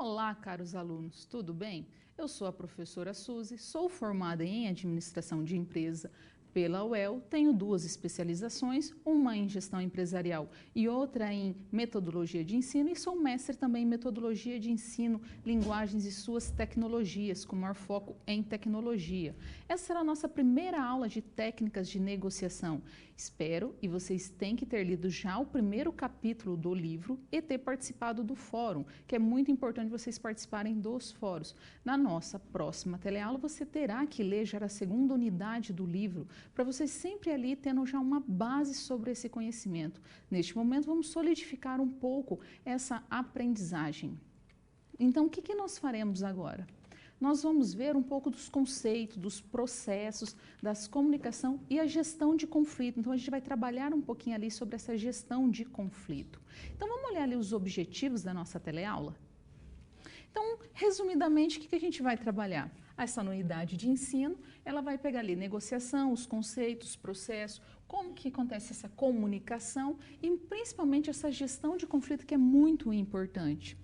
Olá, caros alunos, tudo bem? Eu sou a professora Suzy, sou formada em Administração de Empresa pela UEL, tenho duas especializações, uma em Gestão Empresarial e outra em Metodologia de Ensino, e sou mestre também em Metodologia de Ensino, Linguagens e suas tecnologias, com maior foco em tecnologia. Essa será a nossa primeira aula de técnicas de negociação. Espero, e vocês têm que ter lido já o primeiro capítulo do livro e ter participado do fórum, que é muito importante vocês participarem dos fóruns. Na nossa próxima teleaula, você terá que ler já a segunda unidade do livro, para vocês sempre ali tendo já uma base sobre esse conhecimento. Neste momento, vamos solidificar um pouco essa aprendizagem. Então, o que nós faremos agora? Nós vamos ver um pouco dos conceitos, dos processos, das comunicação e a gestão de conflito. Então, a gente vai trabalhar um pouquinho ali sobre essa gestão de conflito. Então, vamos olhar ali os objetivos da nossa teleaula? Então, resumidamente, o que a gente vai trabalhar? Essa unidade de ensino, ela vai pegar ali negociação, os conceitos, processo, como que acontece essa comunicação e principalmente essa gestão de conflito, que é muito importante.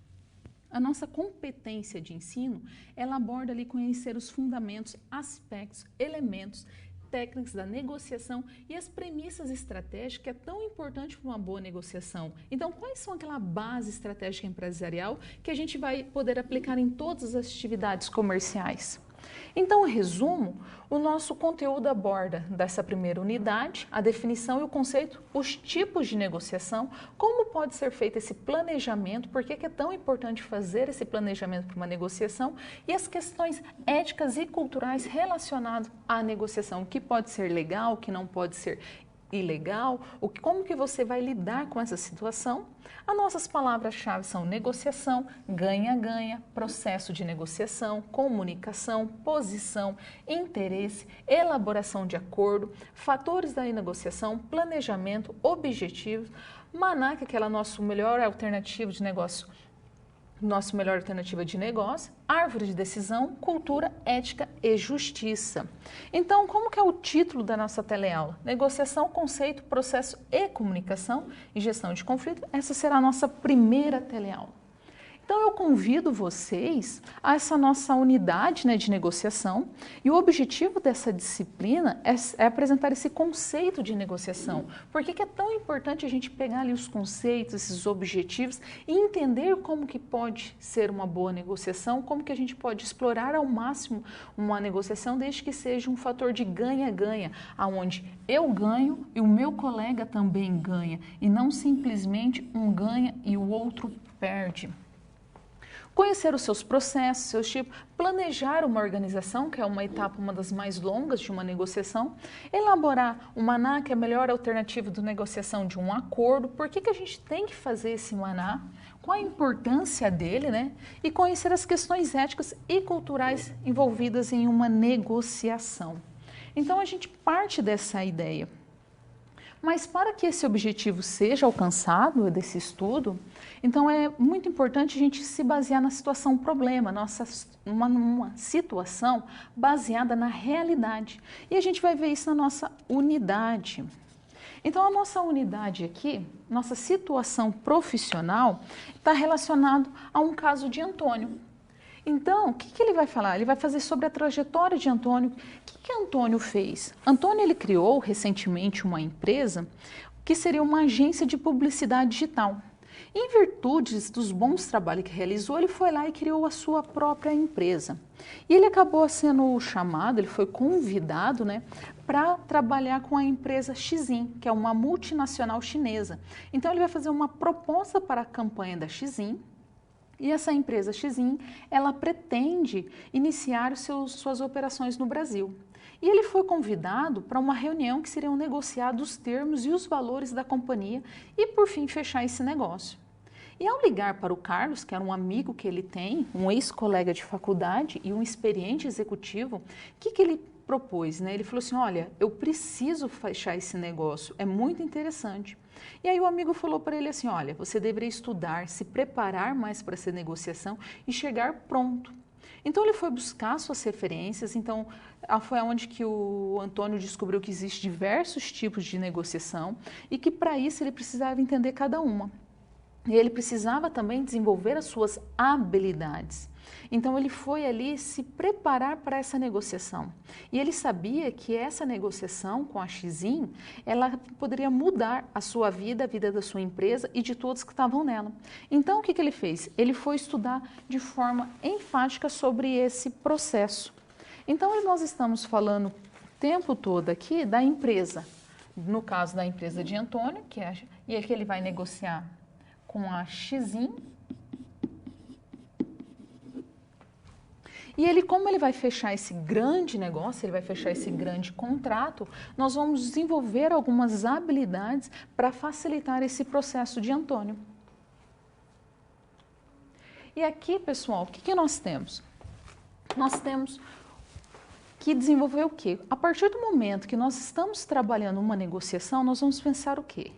A nossa competência de ensino, ela aborda ali conhecer os fundamentos, aspectos, elementos, técnicas da negociação e as premissas estratégicas, que é tão importante para uma boa negociação. Então, quais são aquela base estratégica empresarial que a gente vai poder aplicar em todas as atividades comerciais? Então, em resumo, o nosso conteúdo aborda dessa primeira unidade a definição e o conceito, os tipos de negociação, como pode ser feito esse planejamento, por que é tão importante fazer esse planejamento para uma negociação e as questões éticas e culturais relacionadas à negociação, o que pode ser legal, o que não pode ser ilegal, como que você vai lidar com essa situação. As nossas palavras-chave são negociação, ganha-ganha, processo de negociação, comunicação, posição, interesse, elaboração de acordo, fatores da negociação, planejamento, objetivos, MANA, que é aquela nossa melhor alternativa de negócio, árvore de decisão, cultura, ética e justiça. Então, como que é o título da nossa teleaula? Negociação, conceito, processo e comunicação e gestão de conflito. Essa será a nossa primeira teleaula. Então, eu convido vocês a essa nossa unidade, de negociação, e o objetivo dessa disciplina é apresentar esse conceito de negociação. Por que é tão importante a gente pegar ali os conceitos, esses objetivos e entender como que pode ser uma boa negociação, como que a gente pode explorar ao máximo uma negociação, desde que seja um fator de ganha-ganha, aonde eu ganho e o meu colega também ganha, e não simplesmente um ganha e o outro perde. Conhecer os seus processos, seus tipos, planejar uma organização, que é uma etapa, uma das mais longas de uma negociação, elaborar um MANA, que é a melhor alternativa de negociação de um acordo, por que a gente tem que fazer esse MANA, qual a importância dele, e conhecer as questões éticas e culturais envolvidas em uma negociação. Então, a gente parte dessa ideia. Mas para que esse objetivo seja alcançado, desse estudo, então é muito importante a gente se basear na situação problema, uma situação baseada na realidade. E a gente vai ver isso na nossa unidade. Então, a nossa unidade aqui, nossa situação profissional, está relacionado a um caso de Antônio. Então, o que ele vai falar? Ele vai fazer sobre a trajetória de Antônio. O que Antônio fez? Antônio ele criou recentemente uma empresa que seria uma agência de publicidade digital. Em virtude dos bons trabalhos que realizou, ele foi lá e criou a sua própria empresa. E ele acabou sendo chamado, ele foi convidado, para trabalhar com a empresa Xim, que é uma multinacional chinesa. Então, ele vai fazer uma proposta para a campanha da Xim. E essa empresa Xim, ela pretende iniciar suas operações no Brasil. E ele foi convidado para uma reunião que seriam negociados os termos e os valores da companhia e, por fim, fechar esse negócio. E ao ligar para o Carlos, que era um amigo que ele tem, um ex-colega de faculdade e um experiente executivo, o que ele propôs? Ele falou assim, olha, eu preciso fechar esse negócio, é muito interessante. E aí o amigo falou para ele assim, olha, você deveria estudar, se preparar mais para essa negociação e chegar pronto. Então ele foi buscar suas referências, então foi onde que o Antônio descobriu que existem diversos tipos de negociação e que para isso ele precisava entender cada uma. E ele precisava também desenvolver as suas habilidades. Então ele foi ali se preparar para essa negociação. E ele sabia que essa negociação com a Xim, ela poderia mudar a sua vida, a vida da sua empresa e de todos que estavam nela. Então o que ele fez? Ele foi estudar de forma enfática sobre esse processo. Então nós estamos falando o tempo todo aqui da empresa. No caso da empresa de Antônio, e que ele vai negociar com a Xim. E ele, como ele vai fechar esse grande negócio, ele vai fechar esse grande contrato, nós vamos desenvolver algumas habilidades para facilitar esse processo de Antônio. E aqui, pessoal, o que nós temos? Nós temos que desenvolver o quê? A partir do momento que nós estamos trabalhando uma negociação, nós vamos pensar o quê?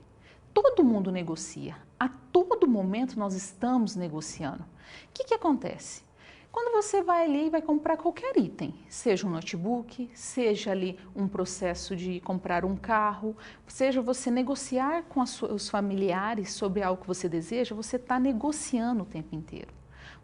Todo mundo negocia. A todo momento nós estamos negociando. O que acontece? Quando você vai ali e vai comprar qualquer item, seja um notebook, seja ali um processo de comprar um carro, seja você negociar com os familiares sobre algo que você deseja, você está negociando o tempo inteiro.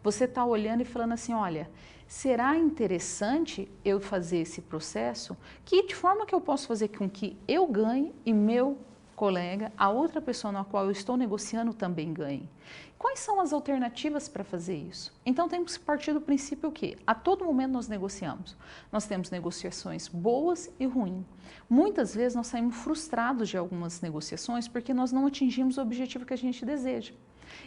Você está olhando e falando assim, olha, será interessante eu fazer esse processo? De forma que eu posso fazer com que eu ganhe e meu colega, a outra pessoa na qual eu estou negociando também ganhe. Quais são as alternativas para fazer isso? Então temos que partir do princípio que a todo momento nós negociamos. Nós temos negociações boas e ruins. Muitas vezes nós saímos frustrados de algumas negociações porque nós não atingimos o objetivo que a gente deseja.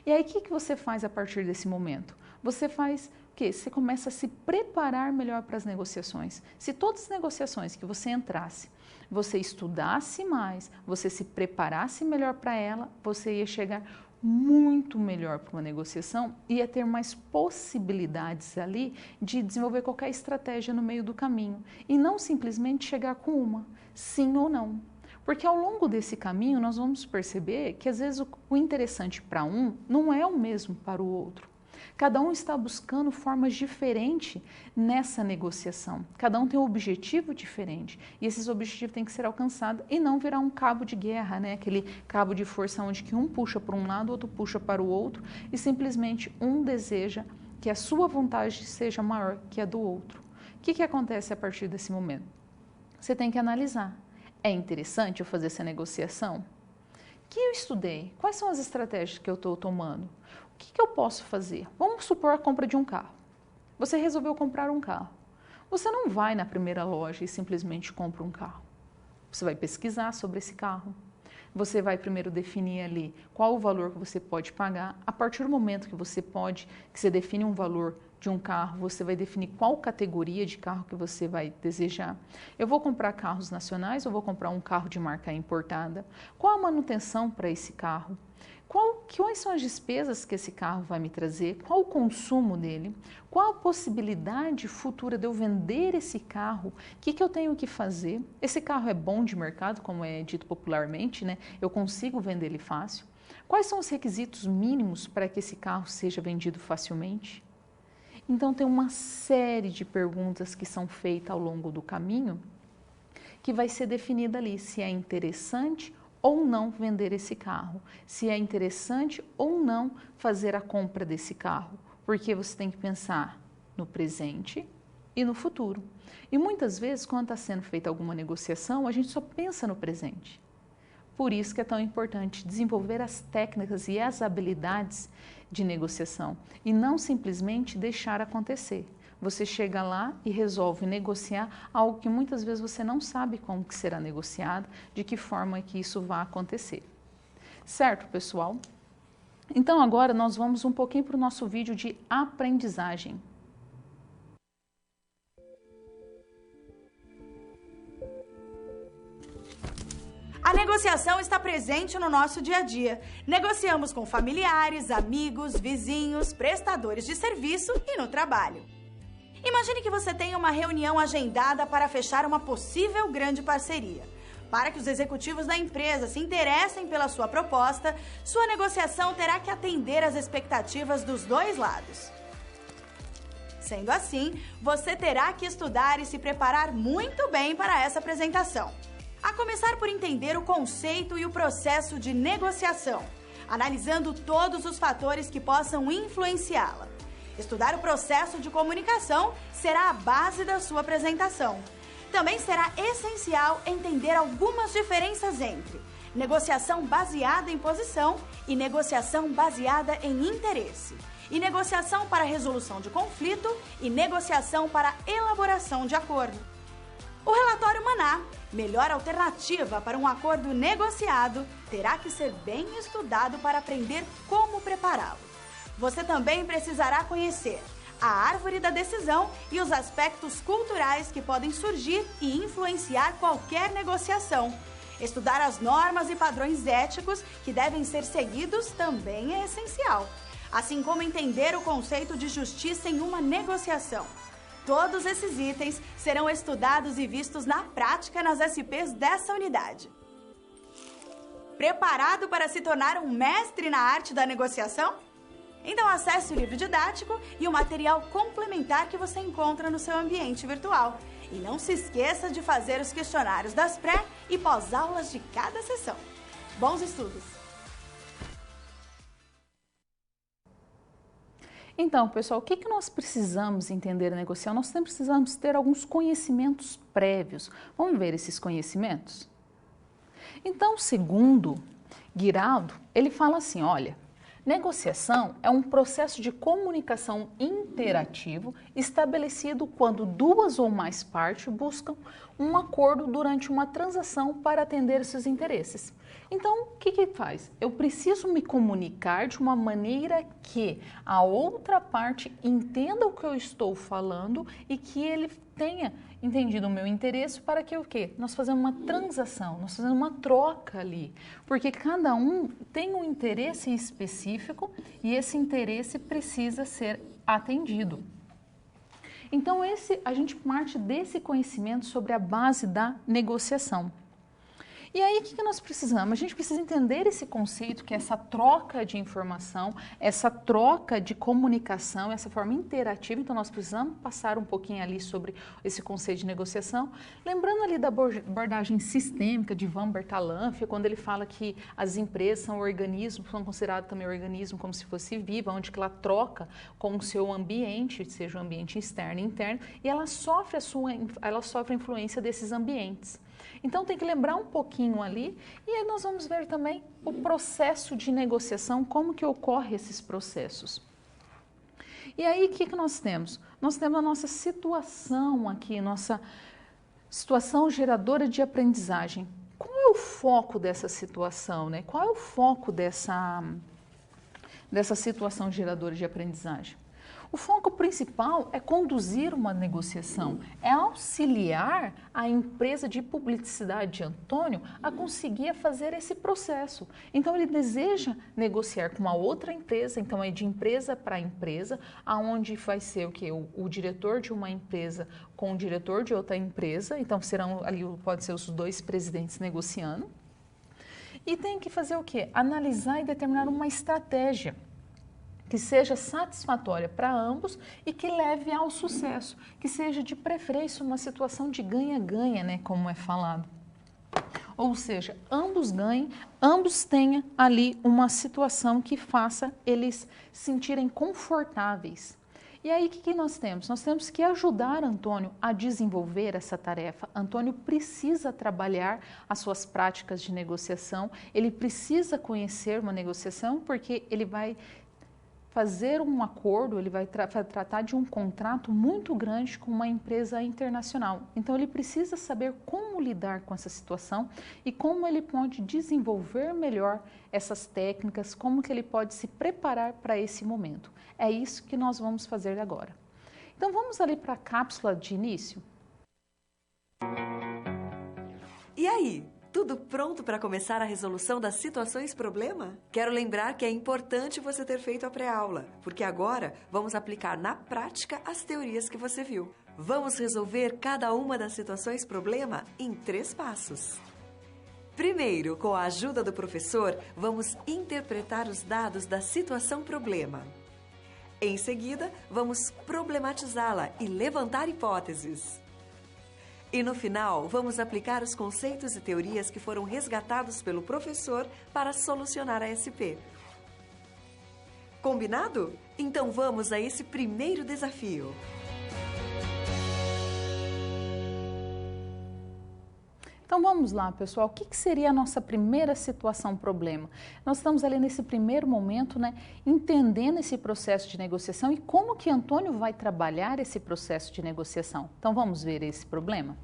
E aí o que você faz a partir desse momento? Você faz o quê? Você começa a se preparar melhor para as negociações. Se todas as negociações que você entrasse, você estudasse mais, você se preparasse melhor para ela, você ia chegar muito melhor para uma negociação e ia ter mais possibilidades ali de desenvolver qualquer estratégia no meio do caminho e não simplesmente chegar com uma, sim ou não. Porque ao longo desse caminho nós vamos perceber que às vezes o interessante para um não é o mesmo para o outro. Cada um está buscando formas diferentes nessa negociação. Cada um tem um objetivo diferente. E esses objetivos têm que ser alcançados e não virar um cabo de guerra, né? Aquele cabo de força onde que um puxa para um lado, o outro puxa para o outro e simplesmente um deseja que a sua vontade seja maior que a do outro. O que acontece a partir desse momento? Você tem que analisar. É interessante eu fazer essa negociação? O que eu estudei? Quais são as estratégias que eu estou tomando? O que eu posso fazer? Vamos supor a compra de um carro. Você resolveu comprar um carro. Você não vai na primeira loja e simplesmente compra um carro. Você vai pesquisar sobre esse carro. Você vai primeiro definir ali qual o valor que você pode pagar. A partir do momento que você define um valor de um carro, você vai definir qual categoria de carro que você vai desejar. Eu vou comprar carros nacionais ou vou comprar um carro de marca importada? Qual a manutenção para esse carro? Quais são as despesas que esse carro vai me trazer? Qual o consumo dele? Qual a possibilidade futura de eu vender esse carro? O que eu tenho que fazer? Esse carro é bom de mercado, como é dito popularmente, né? Eu consigo vender ele fácil? Quais são os requisitos mínimos para que esse carro seja vendido facilmente? Então tem uma série de perguntas que são feitas ao longo do caminho que vai ser definida ali se é interessante ou não vender esse carro, se é interessante ou não fazer a compra desse carro, porque você tem que pensar no presente e no futuro. E muitas vezes, quando está sendo feita alguma negociação, a gente só pensa no presente. Por isso que é tão importante desenvolver as técnicas e as habilidades de negociação e não simplesmente deixar acontecer. Você chega lá e resolve negociar algo que muitas vezes você não sabe como que será negociado, de que forma que isso vai acontecer. Certo, pessoal? Então agora nós vamos um pouquinho para o nosso vídeo de aprendizagem. A negociação está presente no nosso dia a dia. Negociamos com familiares, amigos, vizinhos, prestadores de serviço e no trabalho. Imagine que você tenha uma reunião agendada para fechar uma possível grande parceria. Para que os executivos da empresa se interessem pela sua proposta, sua negociação terá que atender às expectativas dos dois lados. Sendo assim, você terá que estudar e se preparar muito bem para essa apresentação. A começar por entender o conceito e o processo de negociação. analisando todos os fatores que possam influenciá-la. Estudar o processo de comunicação será a base da sua apresentação. Também será essencial entender algumas diferenças entre negociação baseada em posição e negociação baseada em interesse, e negociação para resolução de conflito e negociação para elaboração de acordo. O relatório Maná, melhor alternativa para um acordo negociado, terá que ser bem estudado para aprender como prepará-lo. Você também precisará conhecer a árvore da decisão e os aspectos culturais que podem surgir e influenciar qualquer negociação. Estudar as normas e padrões éticos que devem ser seguidos também é essencial, assim como entender o conceito de justiça em uma negociação. Todos esses itens serão estudados e vistos na prática nas SPs dessa unidade. Preparado para se tornar um mestre na arte da negociação? Então acesse o livro didático e o material complementar que você encontra no seu ambiente virtual. E não se esqueça de fazer os questionários das pré- e pós-aulas de cada sessão. Bons estudos! Então, pessoal, o que nós precisamos entender e negociar? Nós sempre precisamos ter alguns conhecimentos prévios. Vamos ver esses conhecimentos? Então, segundo Giraldo, ele fala assim, olha, negociação é um processo de comunicação interativo estabelecido quando duas ou mais partes buscam um acordo durante uma transação para atender seus interesses. Então, o que faz? Eu preciso me comunicar de uma maneira que a outra parte entenda o que eu estou falando e que ele tenha entendido o meu interesse para que o quê? Nós fazemos uma transação, nós fazemos uma troca ali, porque cada um tem um interesse específico e esse interesse precisa ser atendido. Então, a gente parte desse conhecimento sobre a base da negociação. E aí, o que nós precisamos? A gente precisa entender esse conceito, que é essa troca de informação, essa troca de comunicação, essa forma interativa. Então, nós precisamos passar um pouquinho ali sobre esse conceito de negociação. Lembrando ali da abordagem sistêmica de Van Bertalanffy, quando ele fala que as empresas são organismos, são considerados também organismos como se fosse viva, onde que ela troca com o seu ambiente, seja o ambiente externo e interno, e ela sofre a influência desses ambientes. Então, tem que lembrar um pouquinho ali, e aí nós vamos ver também o processo de negociação, como que ocorre esses processos. E aí, o que nós temos? Nós temos a nossa situação aqui, nossa situação geradora de aprendizagem. Qual é o foco dessa situação, né? Qual é o foco dessa situação geradora de aprendizagem? O foco principal é conduzir uma negociação, é auxiliar a empresa de publicidade de Antônio a conseguir fazer esse processo. Então, ele deseja negociar com uma outra empresa, então é de empresa para empresa, aonde vai ser o quê? O diretor de uma empresa com o diretor de outra empresa, então serão ali, pode ser os dois presidentes negociando. E tem que fazer o quê? Analisar e determinar uma estratégia que seja satisfatória para ambos e que leve ao sucesso, que seja de preferência uma situação de ganha-ganha, né, como é falado. Ou seja, ambos ganhem, ambos tenham ali uma situação que faça eles se sentirem confortáveis. E aí, o que nós temos? Nós temos que ajudar Antônio a desenvolver essa tarefa. Antônio precisa trabalhar as suas práticas de negociação, ele precisa conhecer uma negociação, porque ele vai fazer um acordo, ele vai tratar de um contrato muito grande com uma empresa internacional. Então, ele precisa saber como lidar com essa situação e como ele pode desenvolver melhor essas técnicas, como que ele pode se preparar para esse momento. É isso que nós vamos fazer agora. Então, vamos ali para a cápsula de início. E aí? Tudo pronto para começar a resolução das situações problema? Quero lembrar que é importante você ter feito a pré-aula, porque agora vamos aplicar na prática as teorias que você viu. Vamos resolver cada uma das situações problema em 3 passos. Primeiro, com a ajuda do professor, vamos interpretar os dados da situação problema. Em seguida, vamos problematizá-la e levantar hipóteses. E no final, vamos aplicar os conceitos e teorias que foram resgatados pelo professor para solucionar a SP. Combinado? Então vamos a esse primeiro desafio. Então vamos lá, pessoal, o que seria a nossa primeira situação problema? Nós estamos ali nesse primeiro momento, né, entendendo esse processo de negociação e como que Antônio vai trabalhar esse processo de negociação. Então vamos ver esse problema?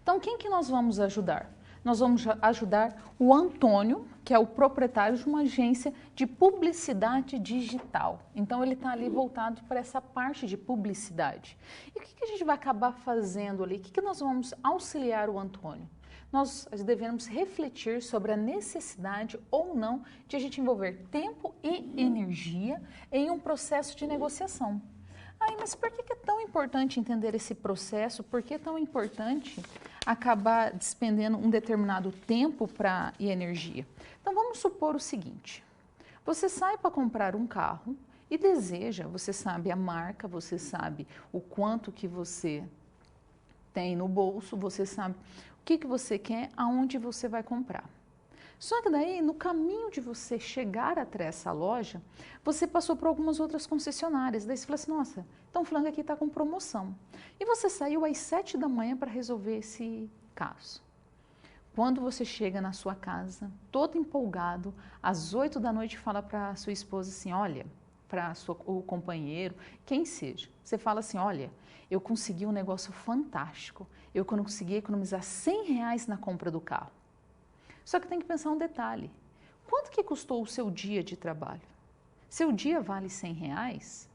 Então quem que nós vamos ajudar? Nós vamos ajudar o Antônio, que é o proprietário de uma agência de publicidade digital. Então, ele está ali voltado para essa parte de publicidade. E o que a gente vai acabar fazendo ali? O que nós vamos auxiliar o Antônio? Nós devemos refletir sobre a necessidade ou não de a gente envolver tempo e energia em um processo de negociação. Mas por que é tão importante entender esse processo? Por que é tão importante acabar despendendo um determinado tempo e energia? Então, vamos supor o seguinte. Você sai para comprar um carro e deseja, você sabe a marca, você sabe o quanto que você tem no bolso, você sabe o que você quer, aonde você vai comprar. Só que daí, no caminho de você chegar até essa loja, você passou por algumas outras concessionárias. Daí você fala assim, nossa, então fulano aqui está com promoção. E você saiu às 7 da manhã para resolver esse caso. Quando você chega na sua casa, todo empolgado, às 8 da noite fala para sua esposa assim, olha, para o companheiro, quem seja, você fala assim, olha, eu consegui um negócio fantástico, eu consegui economizar R$100 na compra do carro. Só que tem que pensar um detalhe. Quanto que custou o seu dia de trabalho? Seu dia vale R$100?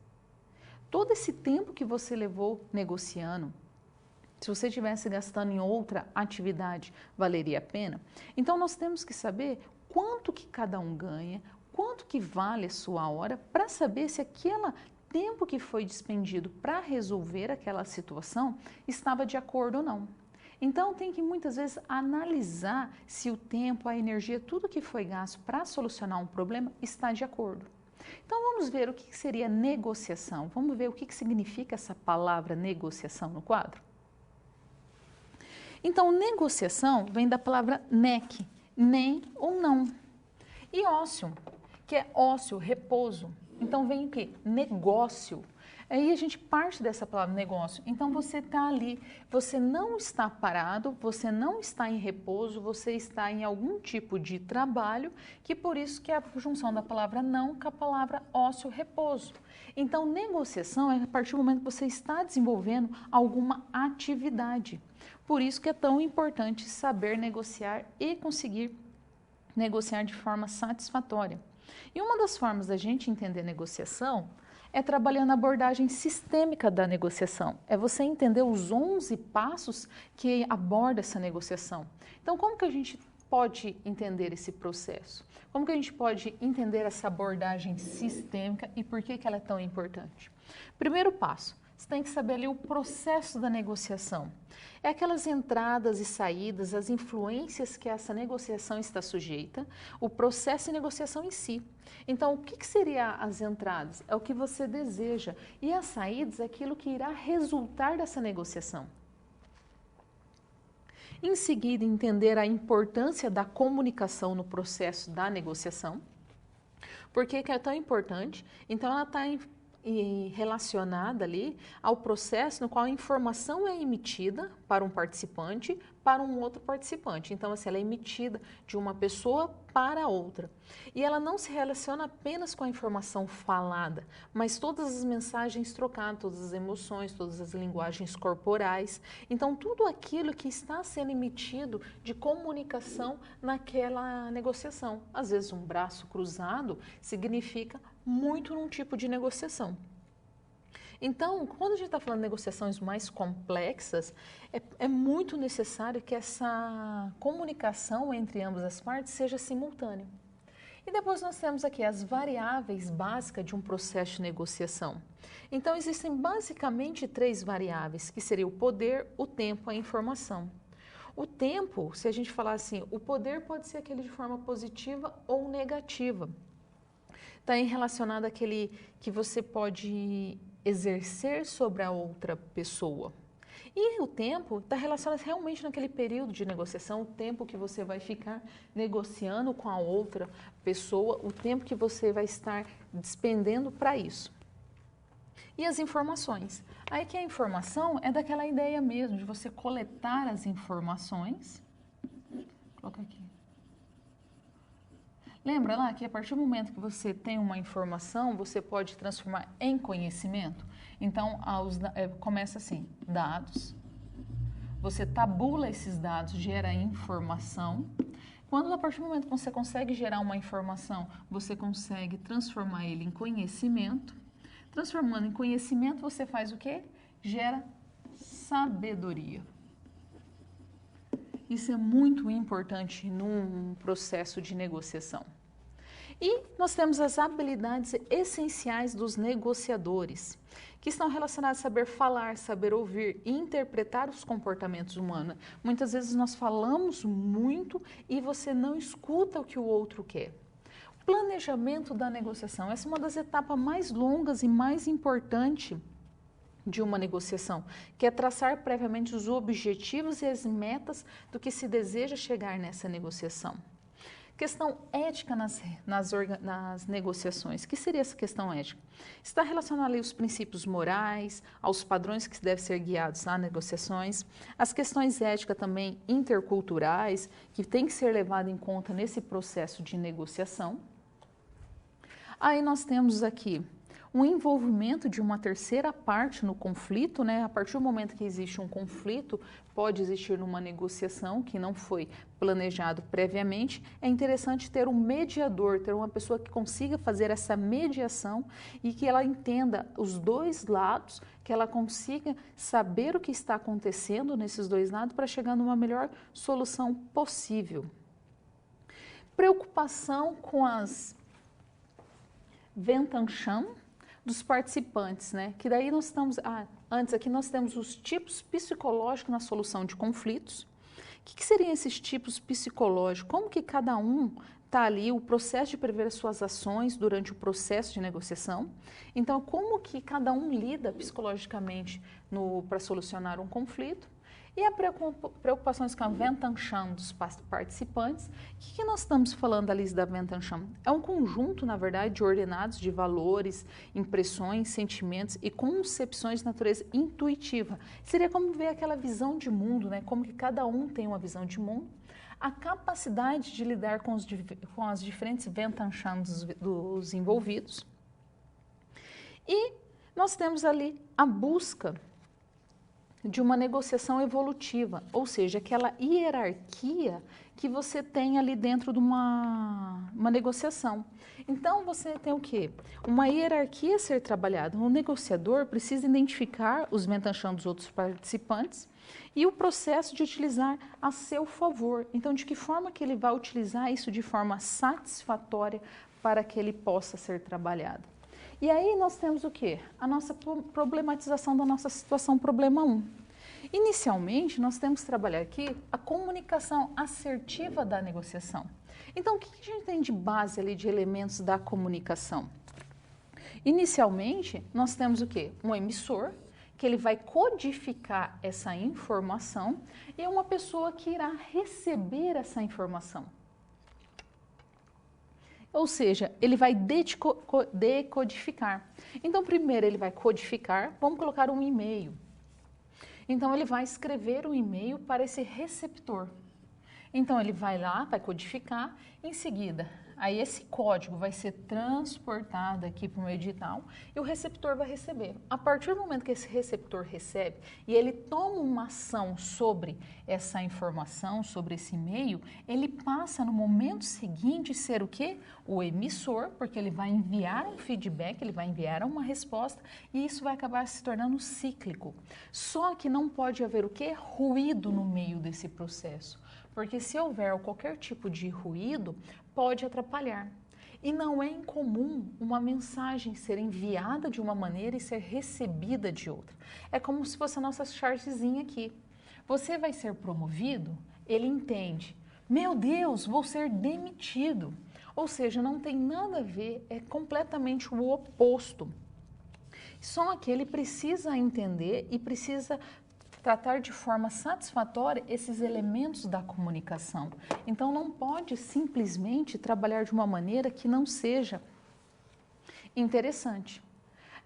Todo esse tempo que você levou negociando, se você estivesse gastando em outra atividade, valeria a pena? Então, nós temos que saber quanto que cada um ganha, quanto que vale a sua hora, para saber se aquele tempo que foi despendido para resolver aquela situação estava de acordo ou não. Então, tem que muitas vezes analisar se o tempo, a energia, tudo que foi gasto para solucionar um problema está de acordo. Então, vamos ver o que seria negociação. Vamos ver o que significa essa palavra negociação no quadro? Então, negociação vem da palavra nec, nem ou não. E ócio, que é ócio, repouso. Então, vem o quê? Negócio. Aí a gente parte dessa palavra negócio. Então, você está ali, você não está parado, você não está em repouso, você está em algum tipo de trabalho, que por isso que é a junção da palavra não com a palavra ócio, repouso. Então, negociação é a partir do momento que você está desenvolvendo alguma atividade. Por isso que é tão importante saber negociar e conseguir negociar de forma satisfatória. E uma das formas da gente entender negociação é trabalhando a abordagem sistêmica da negociação. É você entender os 11 passos que aborda essa negociação. Então, como que a gente pode entender esse processo? Como que a gente pode entender essa abordagem sistêmica e por que ela é tão importante? Primeiro passo, você tem que saber ali o processo da negociação. É aquelas entradas e saídas, as influências que essa negociação está sujeita, o processo de negociação em si. Então, o que seria as entradas? É o que você deseja. E as saídas é aquilo que irá resultar dessa negociação. Em seguida, entender a importância da comunicação no processo da negociação. Por que é tão importante? Então, ela está relacionada ali ao processo no qual a informação é emitida para um participante, para um outro participante. Então, assim, ela é emitida de uma pessoa para outra. E ela não se relaciona apenas com a informação falada, mas todas as mensagens trocadas, todas as emoções, todas as linguagens corporais. Então, tudo aquilo que está sendo emitido de comunicação naquela negociação. Às vezes, um braço cruzado significa muito num tipo de negociação. Então, quando a gente está falando de negociações mais complexas, é muito necessário que essa comunicação entre ambas as partes seja simultânea. E depois nós temos aqui as variáveis básicas de um processo de negociação. Então, existem basicamente 3 variáveis, que seria o poder, o tempo e a informação. O tempo, se a gente falar assim, o poder pode ser aquele de forma positiva ou negativa. Está relacionado àquele que você pode exercer sobre a outra pessoa. E o tempo está relacionado realmente naquele período de negociação, o tempo que você vai ficar negociando com a outra pessoa, o tempo que você vai estar despendendo para isso. E as informações. Aí que a informação é daquela ideia mesmo, de você coletar as informações. Coloca aqui. Lembra lá que a partir do momento que você tem uma informação, você pode transformar em conhecimento? Então, começa assim, dados. Você tabula esses dados, gera informação. Quando a partir do momento que você consegue gerar uma informação, você consegue transformar ele em conhecimento. Transformando em conhecimento, você faz o quê? Gera sabedoria. Isso é muito importante num processo de negociação. E nós temos as habilidades essenciais dos negociadores, que estão relacionadas a saber falar, saber ouvir e interpretar os comportamentos humanos. Muitas vezes nós falamos muito e você não escuta o que o outro quer. Planejamento da negociação. Essa é uma das etapas mais longas e mais importantes de uma negociação, que é traçar previamente os objetivos e as metas do que se deseja chegar nessa negociação. Questão ética nas negociações. O que seria essa questão ética? Está relacionada ali aos princípios morais, aos padrões que devem ser guiados nas negociações, as questões éticas também interculturais, que tem que ser levado em conta nesse processo de negociação. Aí nós temos aqui um envolvimento de uma terceira parte no conflito, né? A partir do momento que existe um conflito, pode existir numa negociação que não foi planejado previamente. É interessante ter um mediador, ter uma pessoa que consiga fazer essa mediação e que ela entenda os dois lados, que ela consiga saber o que está acontecendo nesses dois lados para chegar numa melhor solução possível. Preocupação com as Ventancham dos participantes, né? Que daí nós estamos, antes aqui nós temos os tipos psicológicos na solução de conflitos. O que seriam esses tipos psicológicos? Como que cada um está ali, o processo de prever as suas ações durante o processo de negociação. Então, como que cada um lida psicologicamente para solucionar um conflito? E a preocupação com a Ventancham dos participantes. O que nós estamos falando da lista da Ventancham? É um conjunto, na verdade, de ordenados de valores, impressões, sentimentos e concepções de natureza intuitiva. Seria como ver aquela visão de mundo, né? Como que cada um tem uma visão de mundo. A capacidade de lidar com as diferentes Ventanchams dos envolvidos. E nós temos ali a busca de uma negociação evolutiva, ou seja, aquela hierarquia que você tem ali dentro de uma negociação. Então, você tem o quê? Uma hierarquia a ser trabalhada. O negociador precisa identificar os Ventancham dos outros participantes e o processo de utilizar a seu favor. Então, de que forma que ele vai utilizar isso de forma satisfatória para que ele possa ser trabalhado? E aí nós temos o quê? A nossa problematização da nossa situação, problema 1. Inicialmente, nós temos que trabalhar aqui a comunicação assertiva da negociação. Então, o que a gente tem de base ali de elementos da comunicação? Inicialmente, nós temos o quê? Um emissor, que ele vai codificar essa informação, e uma pessoa que irá receber essa informação. Ou seja, ele vai decodificar. Então, primeiro ele vai codificar, vamos colocar um e-mail. Então, ele vai escrever um e-mail para esse receptor. Então, ele vai lá, vai codificar, em seguida, aí esse código vai ser transportado aqui para o edital e o receptor vai receber. A partir do momento que esse receptor recebe e ele toma uma ação sobre essa informação, sobre esse e-mail, ele passa no momento seguinte ser o quê? O emissor, porque ele vai enviar um feedback, ele vai enviar uma resposta e isso vai acabar se tornando cíclico. Só que não pode haver o quê? Ruído no meio desse processo. Porque se houver qualquer tipo de ruído, pode atrapalhar. E não é incomum uma mensagem ser enviada de uma maneira e ser recebida de outra. É como se fosse a nossa chargezinha aqui. Você vai ser promovido, ele entende. Meu Deus, vou ser demitido. Ou seja, não tem nada a ver, é completamente o oposto. Só que ele precisa entender e precisa tratar de forma satisfatória esses elementos da comunicação. Então, não pode simplesmente trabalhar de uma maneira que não seja interessante.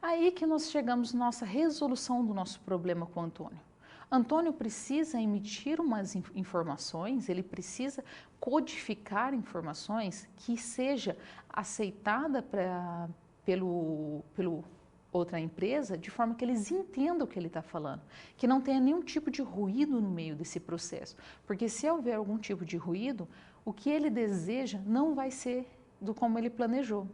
Aí que nós chegamos na nossa resolução do nosso problema com o Antônio. Antônio precisa emitir umas informações, ele precisa codificar informações que seja aceitada pelo outra empresa, de forma que eles entendam o que ele está falando, que não tenha nenhum tipo de ruído no meio desse processo, porque se houver algum tipo de ruído, o que ele deseja não vai ser do como ele planejou.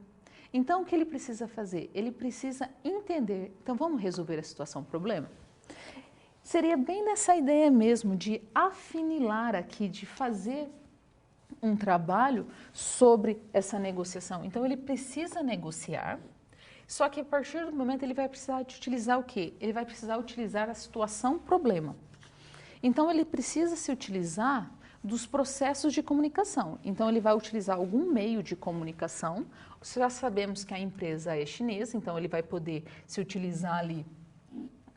Então, o que ele precisa fazer? Ele precisa entender. Então, vamos resolver a situação, problema? Seria bem nessa ideia mesmo de afinilar aqui, de fazer um trabalho sobre essa negociação. Então, ele precisa negociar, só que a partir do momento ele vai precisar de utilizar o quê? Ele vai precisar utilizar a situação problema. Então, ele precisa se utilizar dos processos de comunicação. Então, ele vai utilizar algum meio de comunicação. Já sabemos que a empresa é chinesa, então ele vai poder se utilizar ali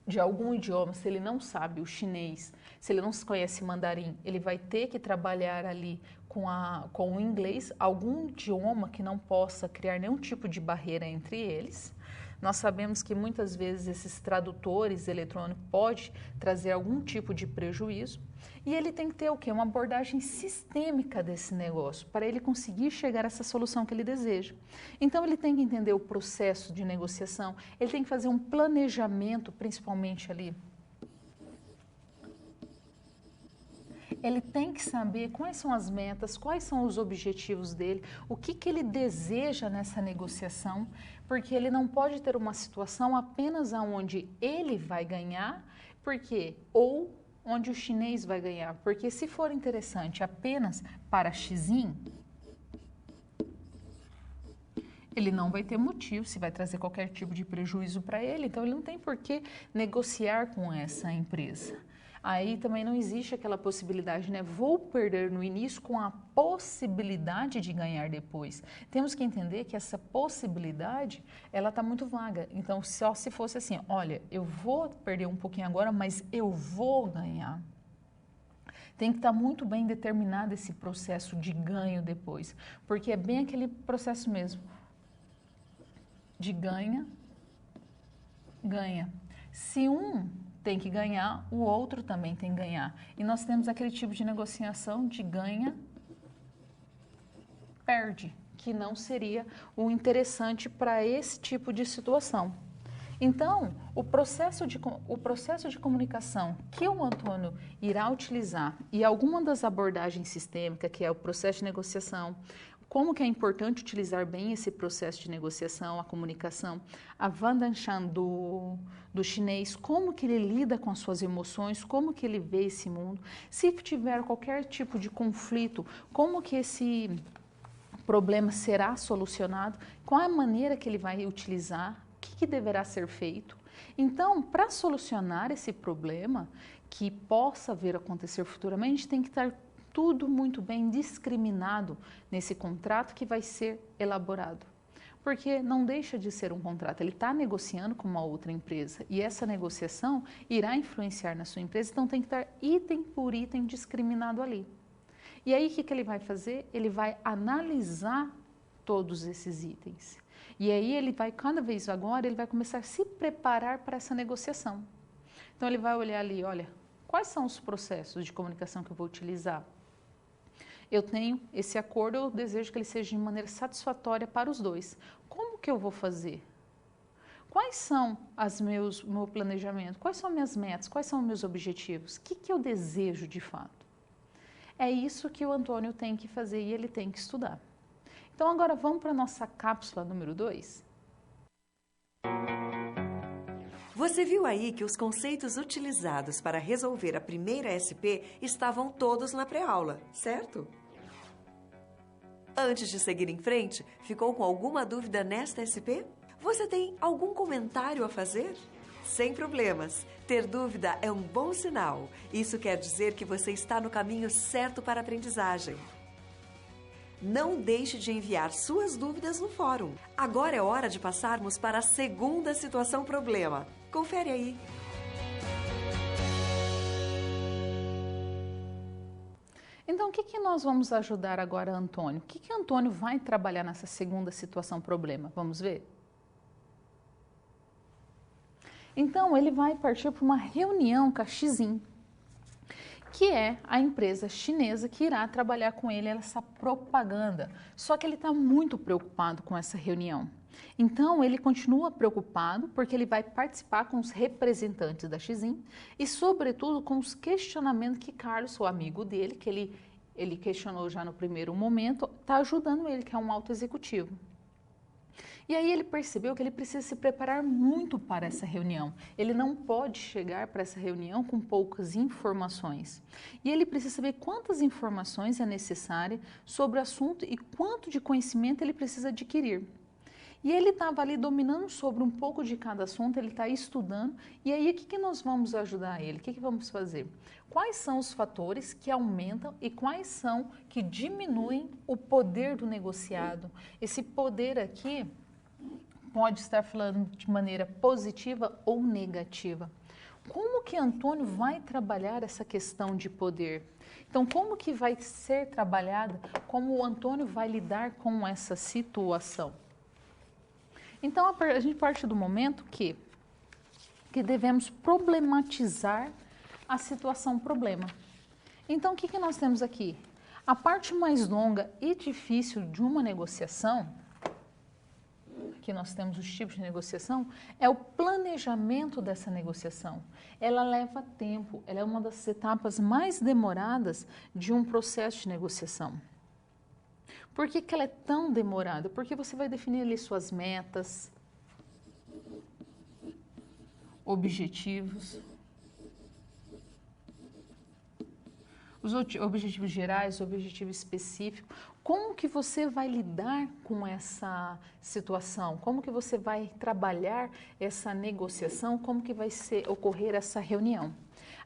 de algum idioma. Se ele não sabe o chinês, se ele não conhece mandarim, ele vai ter que trabalhar ali com o inglês, algum idioma que não possa criar nenhum tipo de barreira entre eles. Nós sabemos que muitas vezes esses tradutores eletrônicos podem trazer algum tipo de prejuízo e ele tem que ter o quê? Uma abordagem sistêmica desse negócio para ele conseguir chegar a essa solução que ele deseja. Então ele tem que entender o processo de negociação, ele tem que fazer um planejamento, principalmente ali. Ele tem que saber quais são as metas, quais são os objetivos dele, o que ele deseja nessa negociação, porque ele não pode ter uma situação apenas onde ele vai ganhar, porque ou onde o chinês vai ganhar, porque se for interessante apenas para Xinjiang, ele não vai ter motivo, se vai trazer qualquer tipo de prejuízo para ele, então ele não tem por que negociar com essa empresa. Aí também não existe aquela possibilidade, né? Vou perder no início com a possibilidade de ganhar depois. Temos que entender que essa possibilidade, ela está muito vaga. Então, só se fosse assim, olha, eu vou perder um pouquinho agora, mas eu vou ganhar. Tem que estar muito bem determinado esse processo de ganho depois, porque é bem aquele processo mesmo de ganha, ganha. Se um tem que ganhar, o outro também tem que ganhar. E nós temos aquele tipo de negociação de ganha, perde, que não seria o interessante para esse tipo de situação. Então, o processo de comunicação que o Antônio irá utilizar e alguma das abordagens sistêmicas, que é o processo de negociação, como que é importante utilizar bem esse processo de negociação, a comunicação, a Vandanshan do chinês, como que ele lida com as suas emoções, como que ele vê esse mundo, se tiver qualquer tipo de conflito, como que esse problema será solucionado, qual a maneira que ele vai utilizar, o que deverá ser feito. Então, para solucionar esse problema que possa vir a acontecer futuramente, tem que estar tudo muito bem discriminado nesse contrato que vai ser elaborado. Porque não deixa de ser um contrato, ele está negociando com uma outra empresa e essa negociação irá influenciar na sua empresa, então tem que estar item por item discriminado ali. E aí o que ele vai fazer? Ele vai analisar todos esses itens. E aí ele vai, cada vez agora, ele vai começar a se preparar para essa negociação. Então ele vai olhar ali, olha, quais são os processos de comunicação que eu vou utilizar? Eu tenho esse acordo, eu desejo que ele seja de maneira satisfatória para os dois. Como que eu vou fazer? Quais são meu planejamento? Quais são minhas metas? Quais são meus objetivos? O que eu desejo de fato? É isso que o Antônio tem que fazer e ele tem que estudar. Então agora vamos para a nossa cápsula número 2. Você viu aí que os conceitos utilizados para resolver a primeira SP estavam todos na pré-aula, certo? Antes de seguir em frente, ficou com alguma dúvida nesta SP? Você tem algum comentário a fazer? Sem problemas. Ter dúvida é um bom sinal. Isso quer dizer que você está no caminho certo para a aprendizagem. Não deixe de enviar suas dúvidas no fórum. Agora é hora de passarmos para a segunda situação problema. Confere aí. Então, o que nós vamos ajudar agora Antônio? O que Antônio vai trabalhar nessa segunda situação problema? Vamos ver? Então, ele vai partir para uma reunião com a Xim, que é a empresa chinesa que irá trabalhar com ele essa propaganda. Só que ele está muito preocupado com essa reunião. Então, ele continua preocupado porque ele vai participar com os representantes da Xim e, sobretudo, com os questionamentos que Carlos, o amigo dele, que ele questionou já no primeiro momento, está ajudando ele, que é um alto executivo. E aí ele percebeu que ele precisa se preparar muito para essa reunião. Ele não pode chegar para essa reunião com poucas informações. E ele precisa saber quantas informações é necessária sobre o assunto e quanto de conhecimento ele precisa adquirir. E ele estava ali dominando sobre um pouco de cada assunto, ele está estudando. E aí, o que nós vamos ajudar ele? O que vamos fazer? Quais são os fatores que aumentam e quais são que diminuem o poder do negociado? Esse poder aqui pode estar falando de maneira positiva ou negativa. Como que Antônio vai trabalhar essa questão de poder? Então, como que vai ser trabalhada? Como o Antônio vai lidar com essa situação? Então, a gente parte do momento que devemos problematizar a situação problema. Então, o que nós temos aqui? A parte mais longa e difícil de uma negociação, que nós temos os tipos de negociação, é o planejamento dessa negociação. Ela leva tempo, ela é uma das etapas mais demoradas de um processo de negociação. Por que ela é tão demorada? Porque você vai definir ali suas metas, objetivos, os objetivos gerais, o objetivo específico. Como que você vai lidar com essa situação? Como que você vai trabalhar essa negociação? Como que vai ocorrer essa reunião?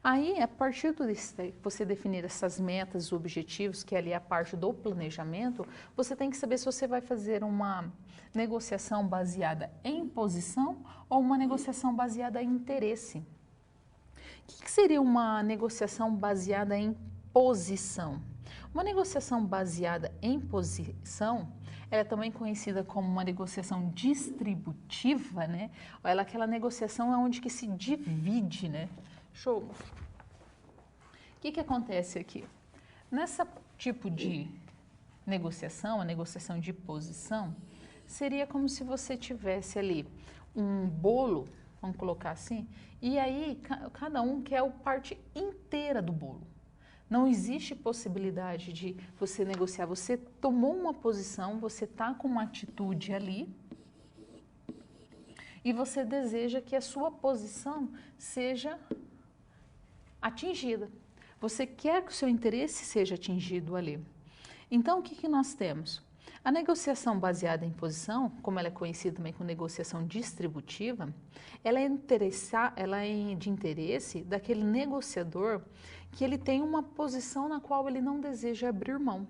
Aí, a partir de você definir essas metas, objetivos, que ali é a parte do planejamento, você tem que saber se você vai fazer uma negociação baseada em posição ou uma negociação baseada em interesse. O que seria uma negociação baseada em posição? Uma negociação baseada em posição, ela é também conhecida como uma negociação distributiva, né? Ela é aquela negociação onde que se divide, né? Show. O que acontece aqui? Nessa tipo de negociação, a negociação de posição, seria como se você tivesse ali um bolo, vamos colocar assim, e aí cada um quer a parte inteira do bolo. Não existe possibilidade de você negociar. Você tomou uma posição, você está com uma atitude ali e você deseja que a sua posição seja atingida. Você quer que o seu interesse seja atingido ali. Então, o que nós temos? A negociação baseada em posição, como ela é conhecida também como negociação distributiva, ela é de interesse daquele negociador que ele tem uma posição na qual ele não deseja abrir mão.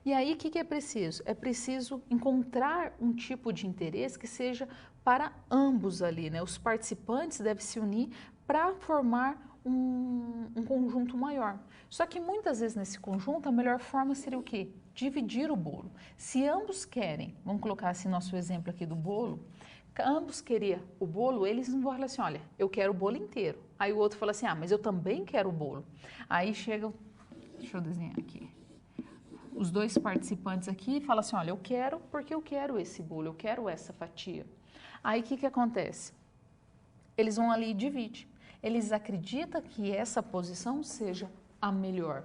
E aí, o que é preciso? É preciso encontrar um tipo de interesse que seja para ambos ali, né? Os participantes devem se unir para formar um conjunto maior. Só que muitas vezes nesse conjunto a melhor forma seria o quê? Dividir o bolo. Se ambos querem, vamos colocar assim nosso exemplo aqui do bolo, ambos queriam o bolo, eles não vão falar assim, olha, eu quero o bolo inteiro. Aí o outro fala assim, mas eu também quero o bolo. Aí chega, deixa eu desenhar aqui, os dois participantes aqui falam assim, olha, eu quero porque eu quero esse bolo, eu quero essa fatia. Aí o que acontece? Eles vão ali e dividem. Eles acreditam que essa posição seja a melhor.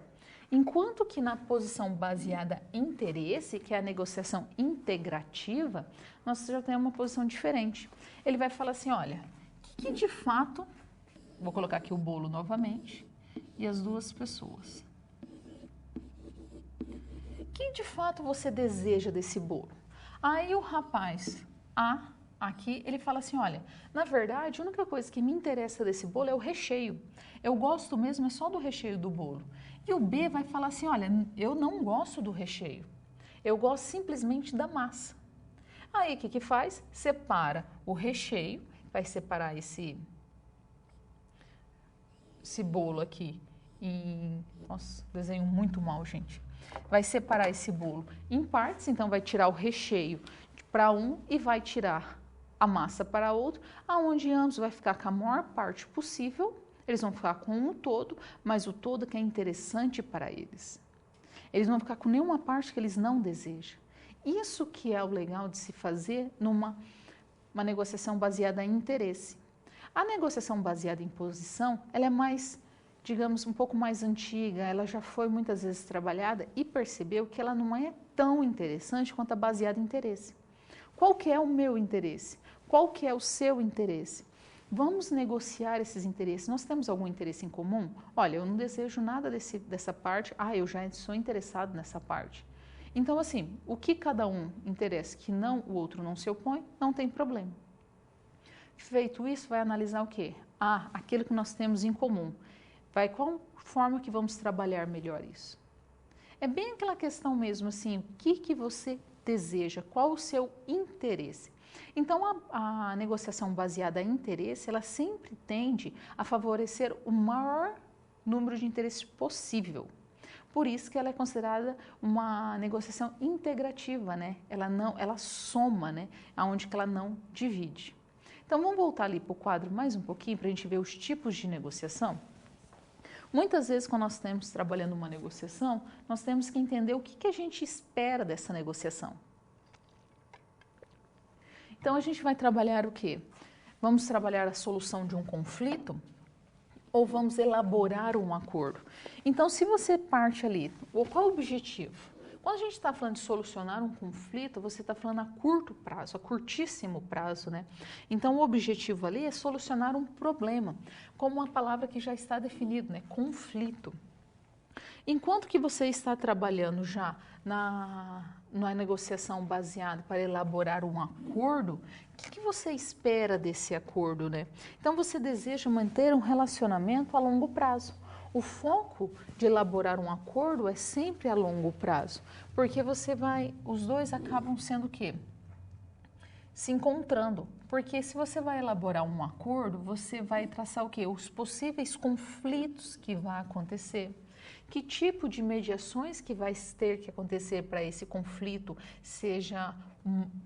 Enquanto que na posição baseada em interesse, que é a negociação integrativa, nós já temos uma posição diferente. Ele vai falar assim, olha, o que de fato, vou colocar aqui o bolo novamente, e as duas pessoas. O que de fato você deseja desse bolo? Aí o rapaz A, aqui, ele fala assim, olha, na verdade, a única coisa que me interessa desse bolo é o recheio. Eu gosto mesmo é só do recheio do bolo. E o B vai falar assim, olha, eu não gosto do recheio. Eu gosto simplesmente da massa. Aí, o que faz? Separa o recheio, vai separar esse bolo aqui Nossa, desenho muito mal, gente. Vai separar esse bolo em partes, então vai tirar o recheio para um e vai tirar a massa para outro, aonde ambos vai ficar com a maior parte possível. Eles vão ficar com um todo, mas o todo que é interessante para eles. Eles não vão ficar com nenhuma parte que eles não desejam. Isso que é o legal de se fazer numa negociação baseada em interesse. A negociação baseada em posição, ela é mais, digamos, um pouco mais antiga, ela já foi muitas vezes trabalhada e percebeu que ela não é tão interessante quanto a baseada em interesse. Qual que é o meu interesse? Qual que é o seu interesse? Vamos negociar esses interesses. Nós temos algum interesse em comum? Olha, eu não desejo nada dessa parte. Eu já sou interessado nessa parte. Então, assim, o que cada um interessa que o outro não se opõe, não tem problema. Feito isso, vai analisar o quê? Aquilo que nós temos em comum. Qual forma que vamos trabalhar melhor isso? É bem aquela questão mesmo, assim, o que você deseja? Qual o seu interesse? Então, a negociação baseada em interesse, ela sempre tende a favorecer o maior número de interesses possível. Por isso que ela é considerada uma negociação integrativa, né? Ela soma, né? Aonde que ela não divide. Então, vamos voltar ali para o quadro mais um pouquinho para a gente ver os tipos de negociação. Muitas vezes, quando nós estamos trabalhando uma negociação, nós temos que entender o que a gente espera dessa negociação. Então, a gente vai trabalhar o quê? Vamos trabalhar a solução de um conflito ou vamos elaborar um acordo? Então, se você parte ali, qual é o objetivo? Quando a gente está falando de solucionar um conflito, você está falando a curto prazo, a curtíssimo prazo, né? Então, o objetivo ali é solucionar um problema, como uma palavra que já está definido, né? Conflito. Enquanto que você está trabalhando já na negociação baseada para elaborar um acordo, o que você espera desse acordo, né? Então, você deseja manter um relacionamento a longo prazo. O foco de elaborar um acordo é sempre a longo prazo, porque os dois acabam sendo o quê? Se encontrando. Porque se você vai elaborar um acordo, você vai traçar o quê? Os possíveis conflitos que vão acontecer. Que tipo de mediações que vai ter que acontecer para esse conflito seja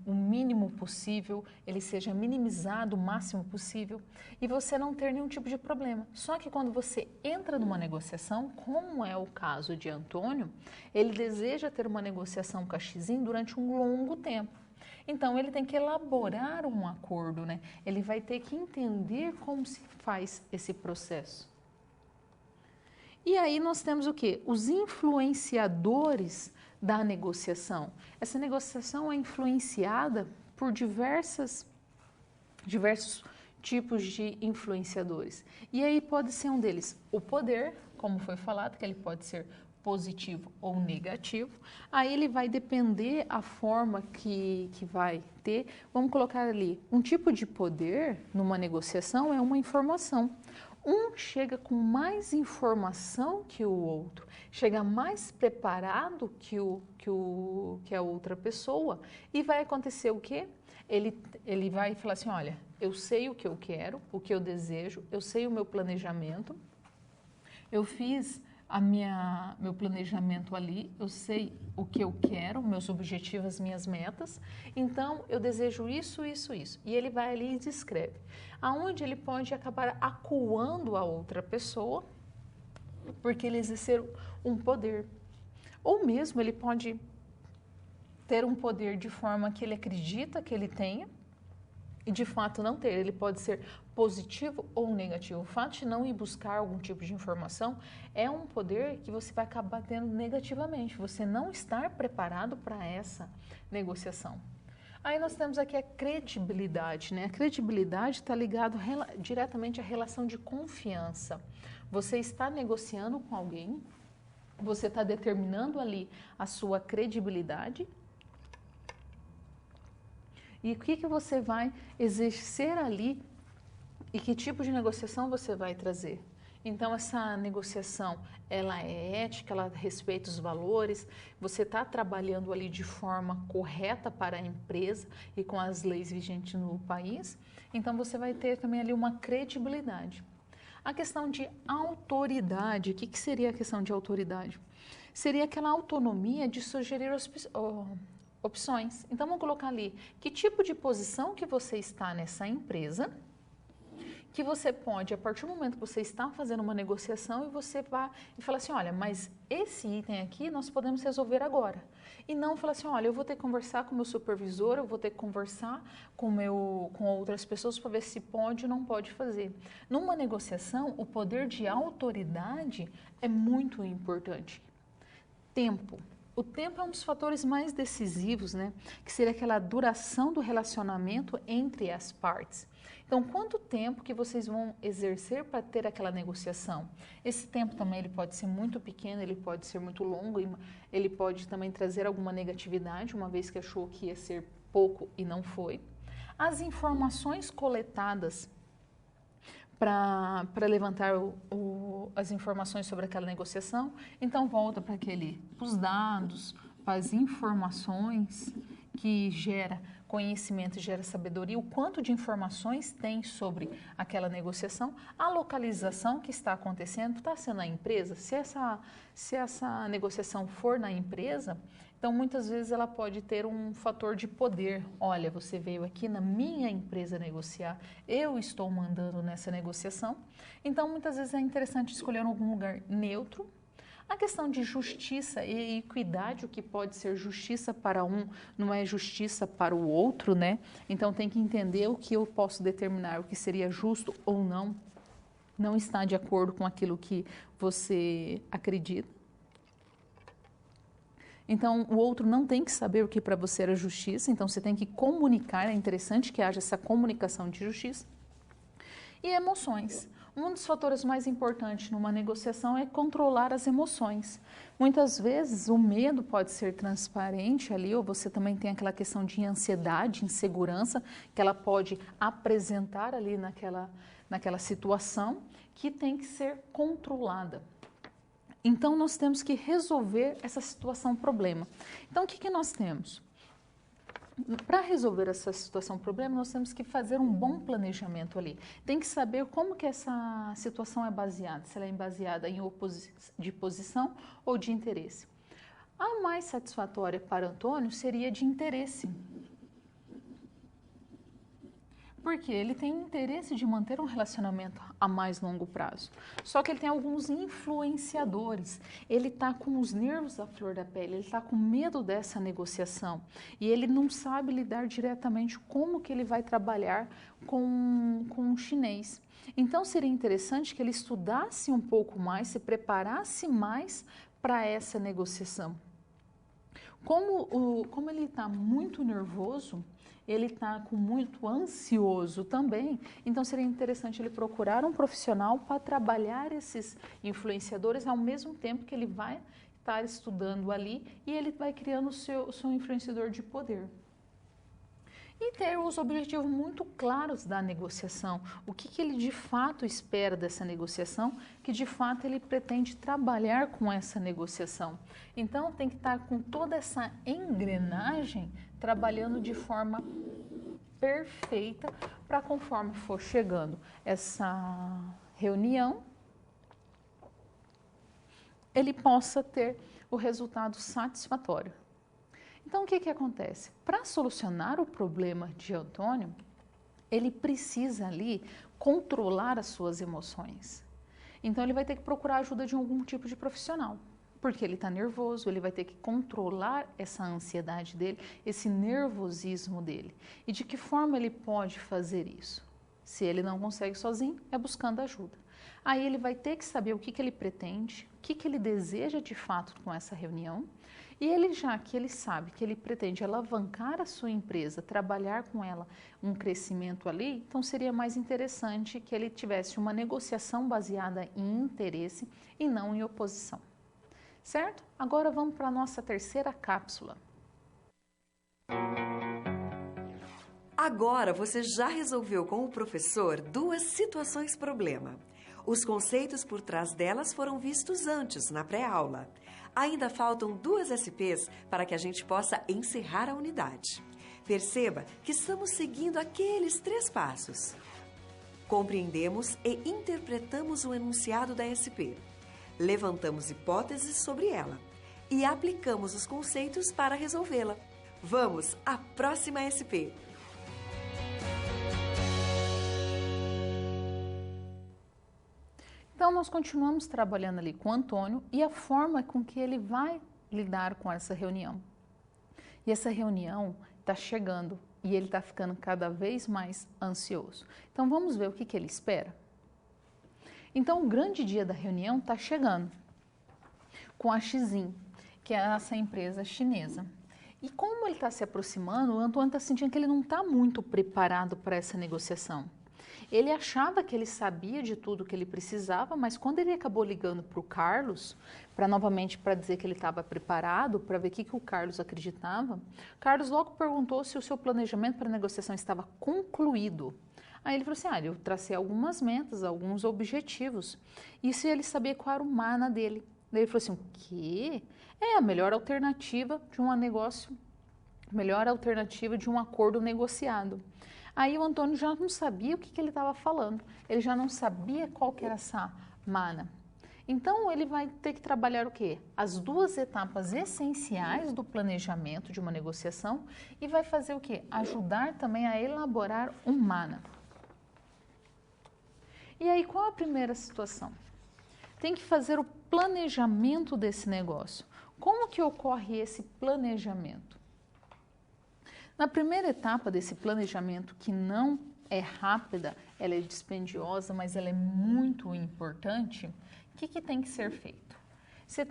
o mínimo possível, ele seja minimizado o máximo possível e você não ter nenhum tipo de problema. Só que quando você entra numa negociação, como é o caso de Antônio, ele deseja ter uma negociação com a Xizinho durante um longo tempo. Então, ele tem que elaborar um acordo, né? Ele vai ter que entender como se faz esse processo. E aí nós temos o quê? Os influenciadores da negociação. Essa negociação é influenciada por diversos tipos de influenciadores. E aí pode ser um deles o poder, como foi falado, que ele pode ser positivo ou negativo. Aí ele vai depender a forma que vai ter. Vamos colocar ali, um tipo de poder numa negociação é uma informação. Um chega com mais informação que o outro, chega mais preparado que a outra pessoa e vai acontecer o quê? Ele vai falar assim, olha, eu sei o que eu quero, o que eu desejo, eu sei o meu planejamento, eu fiz meu planejamento ali, eu sei o que eu quero, meus objetivos, as minhas metas, então eu desejo isso, isso, isso. E ele vai ali e descreve. Aonde ele pode acabar acuando a outra pessoa, porque ele exercer um poder. Ou mesmo ele pode ter um poder de forma que ele acredita que ele tenha, e de fato não ter. Ele pode ser positivo ou negativo. O fato de não ir buscar algum tipo de informação é um poder que você vai acabar tendo negativamente. Você não estar preparado para essa negociação. Aí nós temos aqui a credibilidade, né? A credibilidade está ligada diretamente à relação de confiança. Você está negociando com alguém, você está determinando ali a sua credibilidade. E o que você vai exercer ali e que tipo de negociação você vai trazer. Então, essa negociação, ela é ética, ela respeita os valores, você está trabalhando ali de forma correta para a empresa e com as leis vigentes no país, então você vai ter também ali uma credibilidade. A questão de autoridade, o que seria a questão de autoridade? Seria aquela autonomia de sugerir opções. Então, vamos colocar ali, que tipo de posição que você está nessa empresa, que você pode, a partir do momento que você está fazendo uma negociação, e você vai e fala assim, olha, mas esse item aqui nós podemos resolver agora. E não falar assim, olha, eu vou ter que conversar com o meu supervisor, eu vou ter que conversar com outras pessoas para ver se pode ou não pode fazer. Numa negociação, o poder de autoridade é muito importante. Tempo. O tempo é um dos fatores mais decisivos, né? Que seria aquela duração do relacionamento entre as partes. Então, quanto tempo que vocês vão exercer para ter aquela negociação? Esse tempo também ele pode ser muito pequeno, ele pode ser muito longo, ele pode também trazer alguma negatividade, uma vez que achou que ia ser pouco e não foi. As informações coletadas para levantar as informações sobre aquela negociação, então volta para os dados, para as informações que gera conhecimento e gera sabedoria, o quanto de informações tem sobre aquela negociação, a localização que está acontecendo, está sendo na empresa, se essa negociação for na empresa, então muitas vezes ela pode ter um fator de poder. Olha, você veio aqui na minha empresa negociar, eu estou mandando nessa negociação, então muitas vezes é interessante escolher algum lugar neutro. A questão de justiça e equidade, o que pode ser justiça para um, não é justiça para o outro, né? Então tem que entender o que eu posso determinar, o que seria justo ou não, não está de acordo com aquilo que você acredita. Então o outro não tem que saber o que para você era justiça, então você tem que comunicar, é interessante que haja essa comunicação de justiça. E emoções. Um dos fatores mais importantes numa negociação é controlar as emoções. Muitas vezes o medo pode ser transparente ali, ou você também tem aquela questão de ansiedade, insegurança, que ela pode apresentar ali naquela situação, que tem que ser controlada. Então nós temos que resolver essa situação problema. Então o que nós temos? Para resolver essa situação problema, nós temos que fazer um bom planejamento ali. Tem que saber como que essa situação é baseada, se ela é baseada em de posição ou de interesse. A mais satisfatória para Antônio seria de interesse. Porque ele tem interesse de manter um relacionamento a mais longo prazo. Só que ele tem alguns influenciadores. Ele está com os nervos à flor da pele, ele está com medo dessa negociação. E ele não sabe lidar diretamente como que ele vai trabalhar com o chinês. Então seria interessante que ele estudasse um pouco mais, se preparasse mais para essa negociação. Como ele está muito nervoso, ele está muito ansioso também, então seria interessante ele procurar um profissional para trabalhar esses influenciadores ao mesmo tempo que ele vai estar estudando ali e ele vai criando o seu influenciador de poder. E ter os objetivos muito claros da negociação, o que ele de fato espera dessa negociação, que de fato ele pretende trabalhar com essa negociação. Então tem que estar com toda essa engrenagem trabalhando de forma perfeita para conforme for chegando essa reunião, ele possa ter o resultado satisfatório. Então, o que acontece? Para solucionar o problema de Antônio, ele precisa ali controlar as suas emoções. Então, ele vai ter que procurar a ajuda de algum tipo de profissional, porque ele está nervoso, ele vai ter que controlar essa ansiedade dele, esse nervosismo dele. E de que forma ele pode fazer isso? Se ele não consegue sozinho, é buscando ajuda. Aí ele vai ter que saber o que ele pretende, o que ele deseja de fato com essa reunião. E ele, já que ele sabe que ele pretende alavancar a sua empresa, trabalhar com ela um crescimento ali, então seria mais interessante que ele tivesse uma negociação baseada em interesse e não em oposição. Certo? Agora vamos para a nossa terceira cápsula. Agora você já resolveu com o professor 2 situações problema. Os conceitos por trás delas foram vistos antes, na pré-aula. Ainda faltam 2 SPs para que a gente possa encerrar a unidade. Perceba que estamos seguindo aqueles 3 passos. Compreendemos e interpretamos o enunciado da SP. Levantamos hipóteses sobre ela e aplicamos os conceitos para resolvê-la. Vamos à próxima SP. Então, nós continuamos trabalhando ali com o Antônio e a forma com que ele vai lidar com essa reunião. E essa reunião está chegando e ele está ficando cada vez mais ansioso. Então, vamos ver o que ele espera? Então, o grande dia da reunião está chegando com a Xin, que é essa empresa chinesa. E como ele está se aproximando, o Antônio está sentindo que ele não está muito preparado para essa negociação. Ele achava que ele sabia de tudo que ele precisava, mas quando ele acabou ligando para o Carlos, novamente para dizer que ele estava preparado, para ver o que o Carlos acreditava, Carlos logo perguntou se o seu planejamento para a negociação estava concluído. Aí ele falou assim, eu tracei algumas metas, alguns objetivos, e se ele sabia qual era o mana dele. Daí ele falou assim, o quê? É a melhor alternativa de um negócio, melhor alternativa de um acordo negociado. Aí o Antônio já não sabia o que ele estava falando, ele já não sabia qual que era essa mana. Então ele vai ter que trabalhar o quê? As duas etapas essenciais do planejamento de uma negociação e vai fazer o quê? Ajudar também a elaborar um mana. E aí qual a primeira situação? Tem que fazer o planejamento desse negócio. Como que ocorre esse planejamento? Na primeira etapa desse planejamento, que não é rápida, ela é dispendiosa, mas ela é muito importante, o que tem que ser feito? Você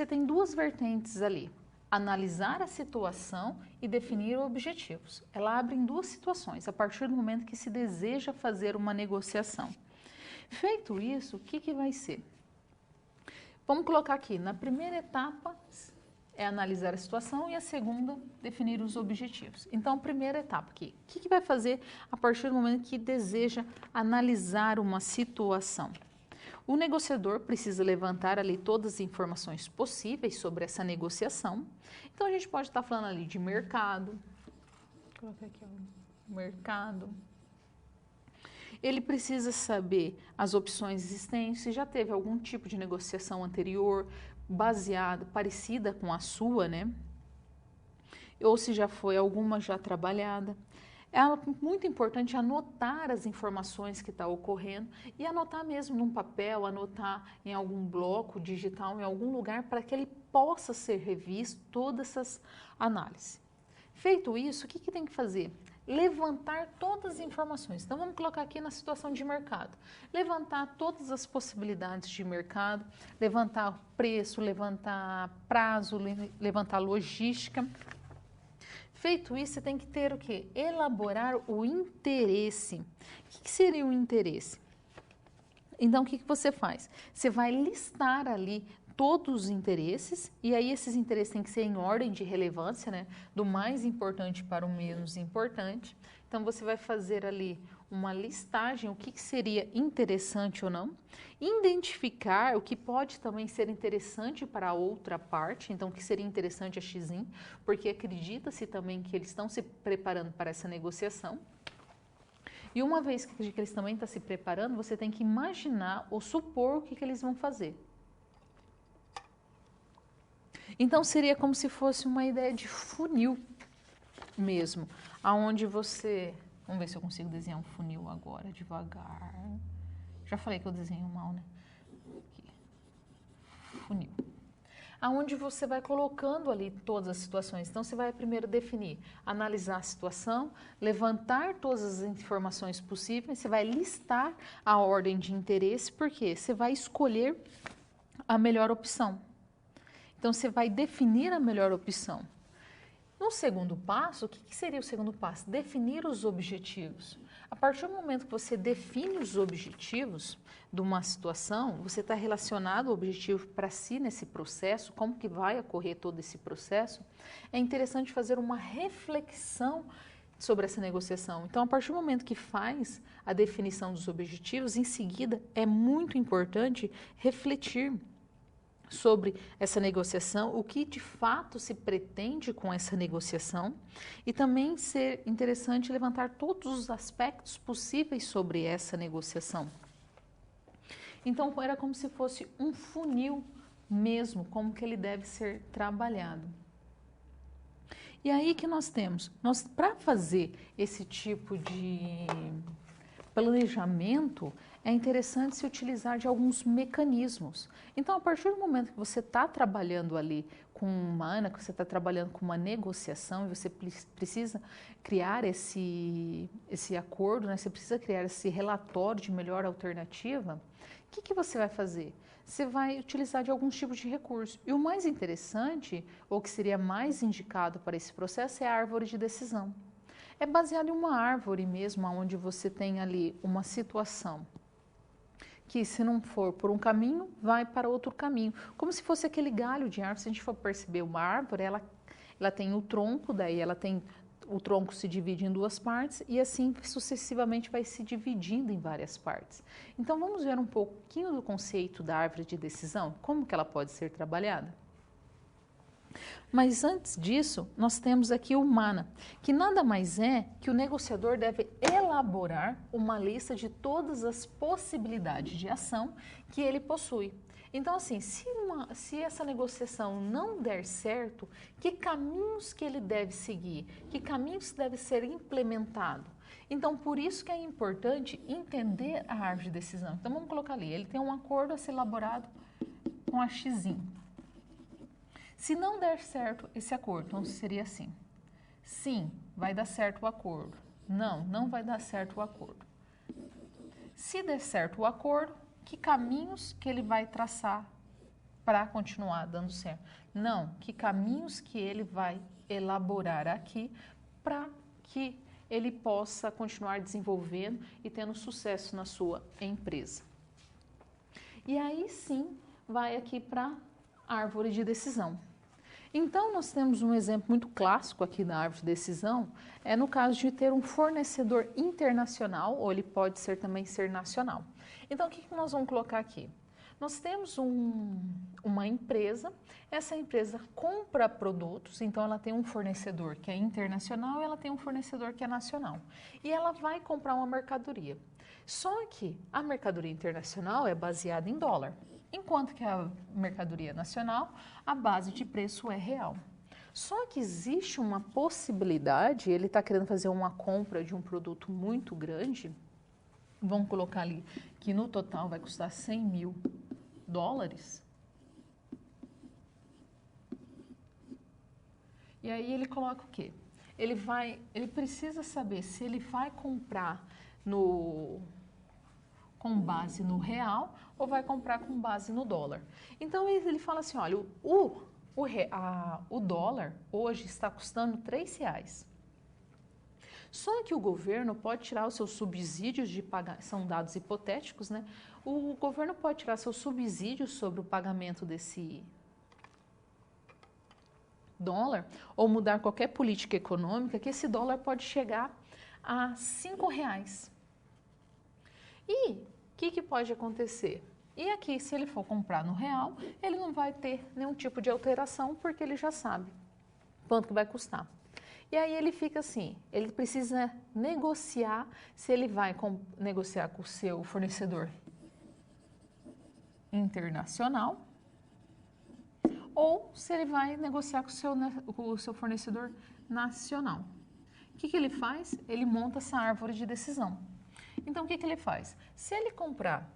tem duas vertentes ali, analisar a situação e definir objetivos. Ela abre em duas situações, a partir do momento que se deseja fazer uma negociação. Feito isso, o que vai ser? Vamos colocar aqui, na primeira etapa é analisar a situação e a segunda, definir os objetivos. Então, primeira etapa aqui, o que vai fazer a partir do momento que deseja analisar uma situação? O negociador precisa levantar ali todas as informações possíveis sobre essa negociação. Então, a gente pode estar falando ali de mercado. Vou colocar aqui, mercado. Ele precisa saber as opções existentes, se já teve algum tipo de negociação anterior, baseada, parecida com a sua, né? Ou se já foi alguma já trabalhada. É muito importante anotar as informações que estão ocorrendo e anotar mesmo num papel, anotar em algum bloco digital, em algum lugar, para que ele possa ser revisto todas essas análises. Feito isso, o que tem que fazer? Levantar todas as informações. Então, vamos colocar aqui na situação de mercado. Levantar todas as possibilidades de mercado, levantar preço, levantar prazo, levantar logística. Feito isso, você tem que ter o quê? Elaborar o interesse. O que seria o interesse? Então, o que você faz? Você vai listar ali todos os interesses, e aí esses interesses têm que ser em ordem de relevância, né? Do mais importante para o menos importante. Então, você vai fazer ali uma listagem, o que seria interessante ou não, identificar o que pode também ser interessante para a outra parte, então o que seria interessante a Xin, porque acredita-se também que eles estão se preparando para essa negociação. E uma vez que eles também estão se preparando, você tem que imaginar ou supor o que eles vão fazer. Então, seria como se fosse uma ideia de funil mesmo, aonde você... Vamos ver se eu consigo desenhar um funil agora, devagar. Já falei que eu desenho mal, né? Aqui. Funil. Aonde você vai colocando ali todas as situações. Então, você vai primeiro definir, analisar a situação, levantar todas as informações possíveis, você vai listar a ordem de interesse, porque você vai escolher a melhor opção. Então, você vai definir a melhor opção. No segundo passo, o que seria o segundo passo? Definir os objetivos. A partir do momento que você define os objetivos de uma situação, você está relacionado ao objetivo para si nesse processo, como que vai ocorrer todo esse processo, é interessante fazer uma reflexão sobre essa negociação. Então, a partir do momento que faz a definição dos objetivos, em seguida, é muito importante refletir sobre essa negociação, o que de fato se pretende com essa negociação e também ser interessante levantar todos os aspectos possíveis sobre essa negociação. Então, era como se fosse um funil mesmo, como que ele deve ser trabalhado. E aí que nós temos, para fazer esse tipo de planejamento, é interessante se utilizar de alguns mecanismos. Então, a partir do momento que você está trabalhando ali com uma ANA, que você está trabalhando com uma negociação, e você precisa criar esse acordo, né? Você precisa criar esse relatório de melhor alternativa, o que você vai fazer? Você vai utilizar de alguns tipos de recursos. E o mais interessante, ou que seria mais indicado para esse processo, é a árvore de decisão. É baseado em uma árvore mesmo, onde você tem ali uma situação que, se não for por um caminho, vai para outro caminho. Como se fosse aquele galho de árvore. Se a gente for perceber uma árvore, ela tem o tronco, daí ela tem... O tronco se divide em duas partes e assim sucessivamente vai se dividindo em várias partes. Então vamos ver um pouquinho do conceito da árvore de decisão, como que ela pode ser trabalhada. Mas antes disso, nós temos aqui o MANA, que nada mais é que o negociador deve elaborar uma lista de todas as possibilidades de ação que ele possui. Então, assim, se essa negociação não der certo, que caminhos que ele deve seguir? Que caminhos deve ser implementado? Então, por isso que é importante entender a árvore de decisão. Então, vamos colocar ali, ele tem um acordo a ser elaborado com a Xzinho. Se não der certo esse acordo, então seria assim. Sim, vai dar certo o acordo. Não, não vai dar certo o acordo. Se der certo o acordo, que caminhos que ele vai traçar para continuar dando certo? Não, que caminhos que ele vai elaborar aqui para que ele possa continuar desenvolvendo e tendo sucesso na sua empresa. E aí sim, vai aqui para a árvore de decisão. Então, nós temos um exemplo muito clássico aqui da árvore de decisão, é no caso de ter um fornecedor internacional, ou ele pode também ser nacional. Então, o que nós vamos colocar aqui? Nós temos uma empresa, essa empresa compra produtos, então ela tem um fornecedor que é internacional e ela tem um fornecedor que é nacional. E ela vai comprar uma mercadoria. Só que a mercadoria internacional é baseada em dólar. Enquanto que a mercadoria nacional, a base de preço é real. Só que existe uma possibilidade, ele está querendo fazer uma compra de um produto muito grande, vamos colocar ali que no total vai custar $100 mil. E aí ele coloca o quê? Ele precisa saber se ele vai comprar com base no real ou vai comprar com base no dólar. Então ele fala assim, olha, o dólar hoje está custando R$3. Só que o governo pode tirar os seus subsídios de pagar, são dados hipotéticos, né? O governo pode tirar seus subsídios sobre o pagamento desse dólar ou mudar qualquer política econômica que esse dólar pode chegar a R$5. E o que pode acontecer? E aqui, se ele for comprar no real, ele não vai ter nenhum tipo de alteração, porque ele já sabe quanto que vai custar. E aí ele fica assim, ele precisa negociar se ele vai negociar com o seu fornecedor internacional ou se ele vai negociar com o seu fornecedor nacional. O que ele faz? Ele monta essa árvore de decisão. Então, o que ele faz? Se ele comprar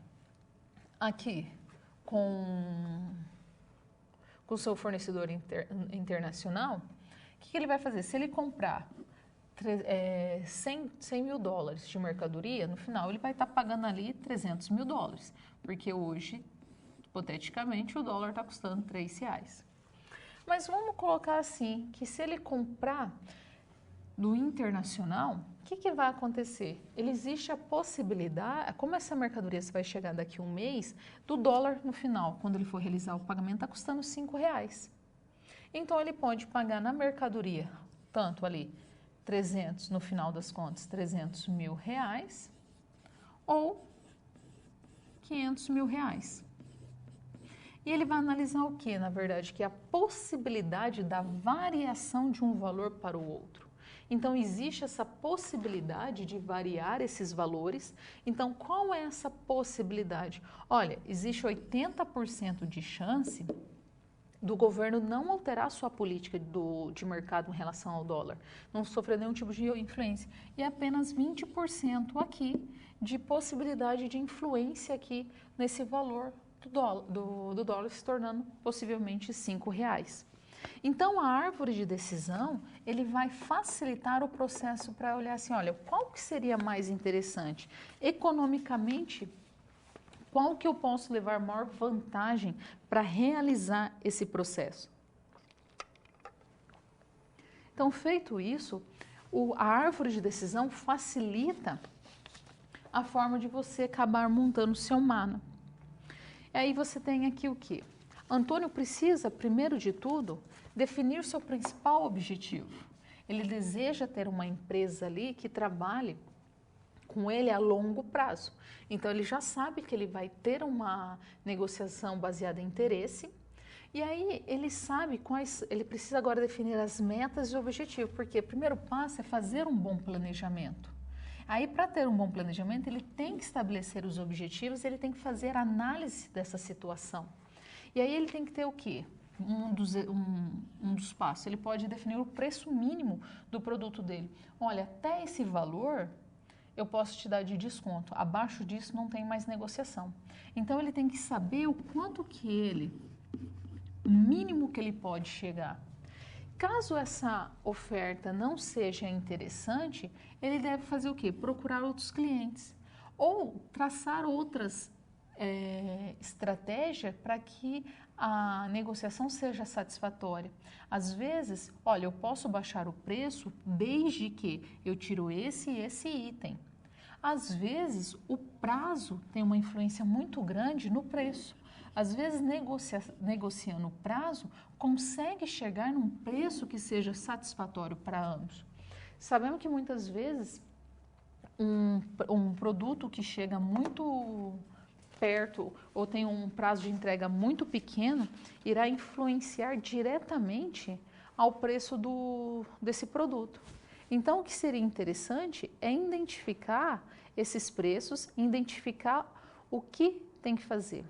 aqui com o seu fornecedor internacional, o que ele vai fazer? Se ele comprar $100 mil de mercadoria, no final ele vai estar pagando ali $300 mil, porque hoje, hipoteticamente, o dólar está custando R$3. Mas vamos colocar assim, que se ele comprar do internacional, o que vai acontecer? Existe a possibilidade, como essa mercadoria vai chegar daqui a um mês, do dólar no final, quando ele for realizar o pagamento, está custando R$5. Então, ele pode pagar na mercadoria, tanto ali, 300, no final das contas, R$300 mil, ou R$500 mil. E ele vai analisar o que, na verdade? Que é a possibilidade da variação de um valor para o outro. Então, existe essa possibilidade de variar esses valores. Então, qual é essa possibilidade? Olha, existe 80% de chance do governo não alterar sua política de mercado em relação ao dólar, não sofrer nenhum tipo de influência. E apenas 20% aqui de possibilidade de influência aqui nesse valor do dólar se tornando possivelmente R$5. Então, a árvore de decisão, ele vai facilitar o processo para olhar assim, olha, qual que seria mais interessante? Economicamente, qual que eu posso levar maior vantagem para realizar esse processo? Então, feito isso, a árvore de decisão facilita a forma de você acabar montando o seu mana. E aí você tem aqui o quê? Antônio precisa, primeiro de tudo, definir seu principal objetivo. Ele deseja ter uma empresa ali que trabalhe com ele a longo prazo. Então, ele já sabe que ele vai ter uma negociação baseada em interesse. E aí, ele sabe ele precisa agora definir as metas e objetivos, porque o primeiro passo é fazer um bom planejamento. Aí, para ter um bom planejamento, ele tem que estabelecer os objetivos, ele tem que fazer análise dessa situação. E aí, ele tem que ter o quê? Um dos passos. Ele pode definir o preço mínimo do produto dele. Olha, até esse valor eu posso te dar de desconto. Abaixo disso não tem mais negociação. Então, ele tem que saber o quanto que o mínimo que ele pode chegar. Caso essa oferta não seja interessante, ele deve fazer o quê? Procurar outros clientes ou traçar outras estratégias para que a negociação seja satisfatória. Às vezes, olha, eu posso baixar o preço desde que eu tiro esse e esse item. Às vezes, o prazo tem uma influência muito grande no preço. Às vezes, negociando o prazo, consegue chegar num preço que seja satisfatório para ambos. Sabemos que muitas vezes um produto que chega muito perto ou tem um prazo de entrega muito pequeno irá influenciar diretamente ao preço desse produto. Então, o que seria interessante é identificar esses preços, identificar o que tem que fazer.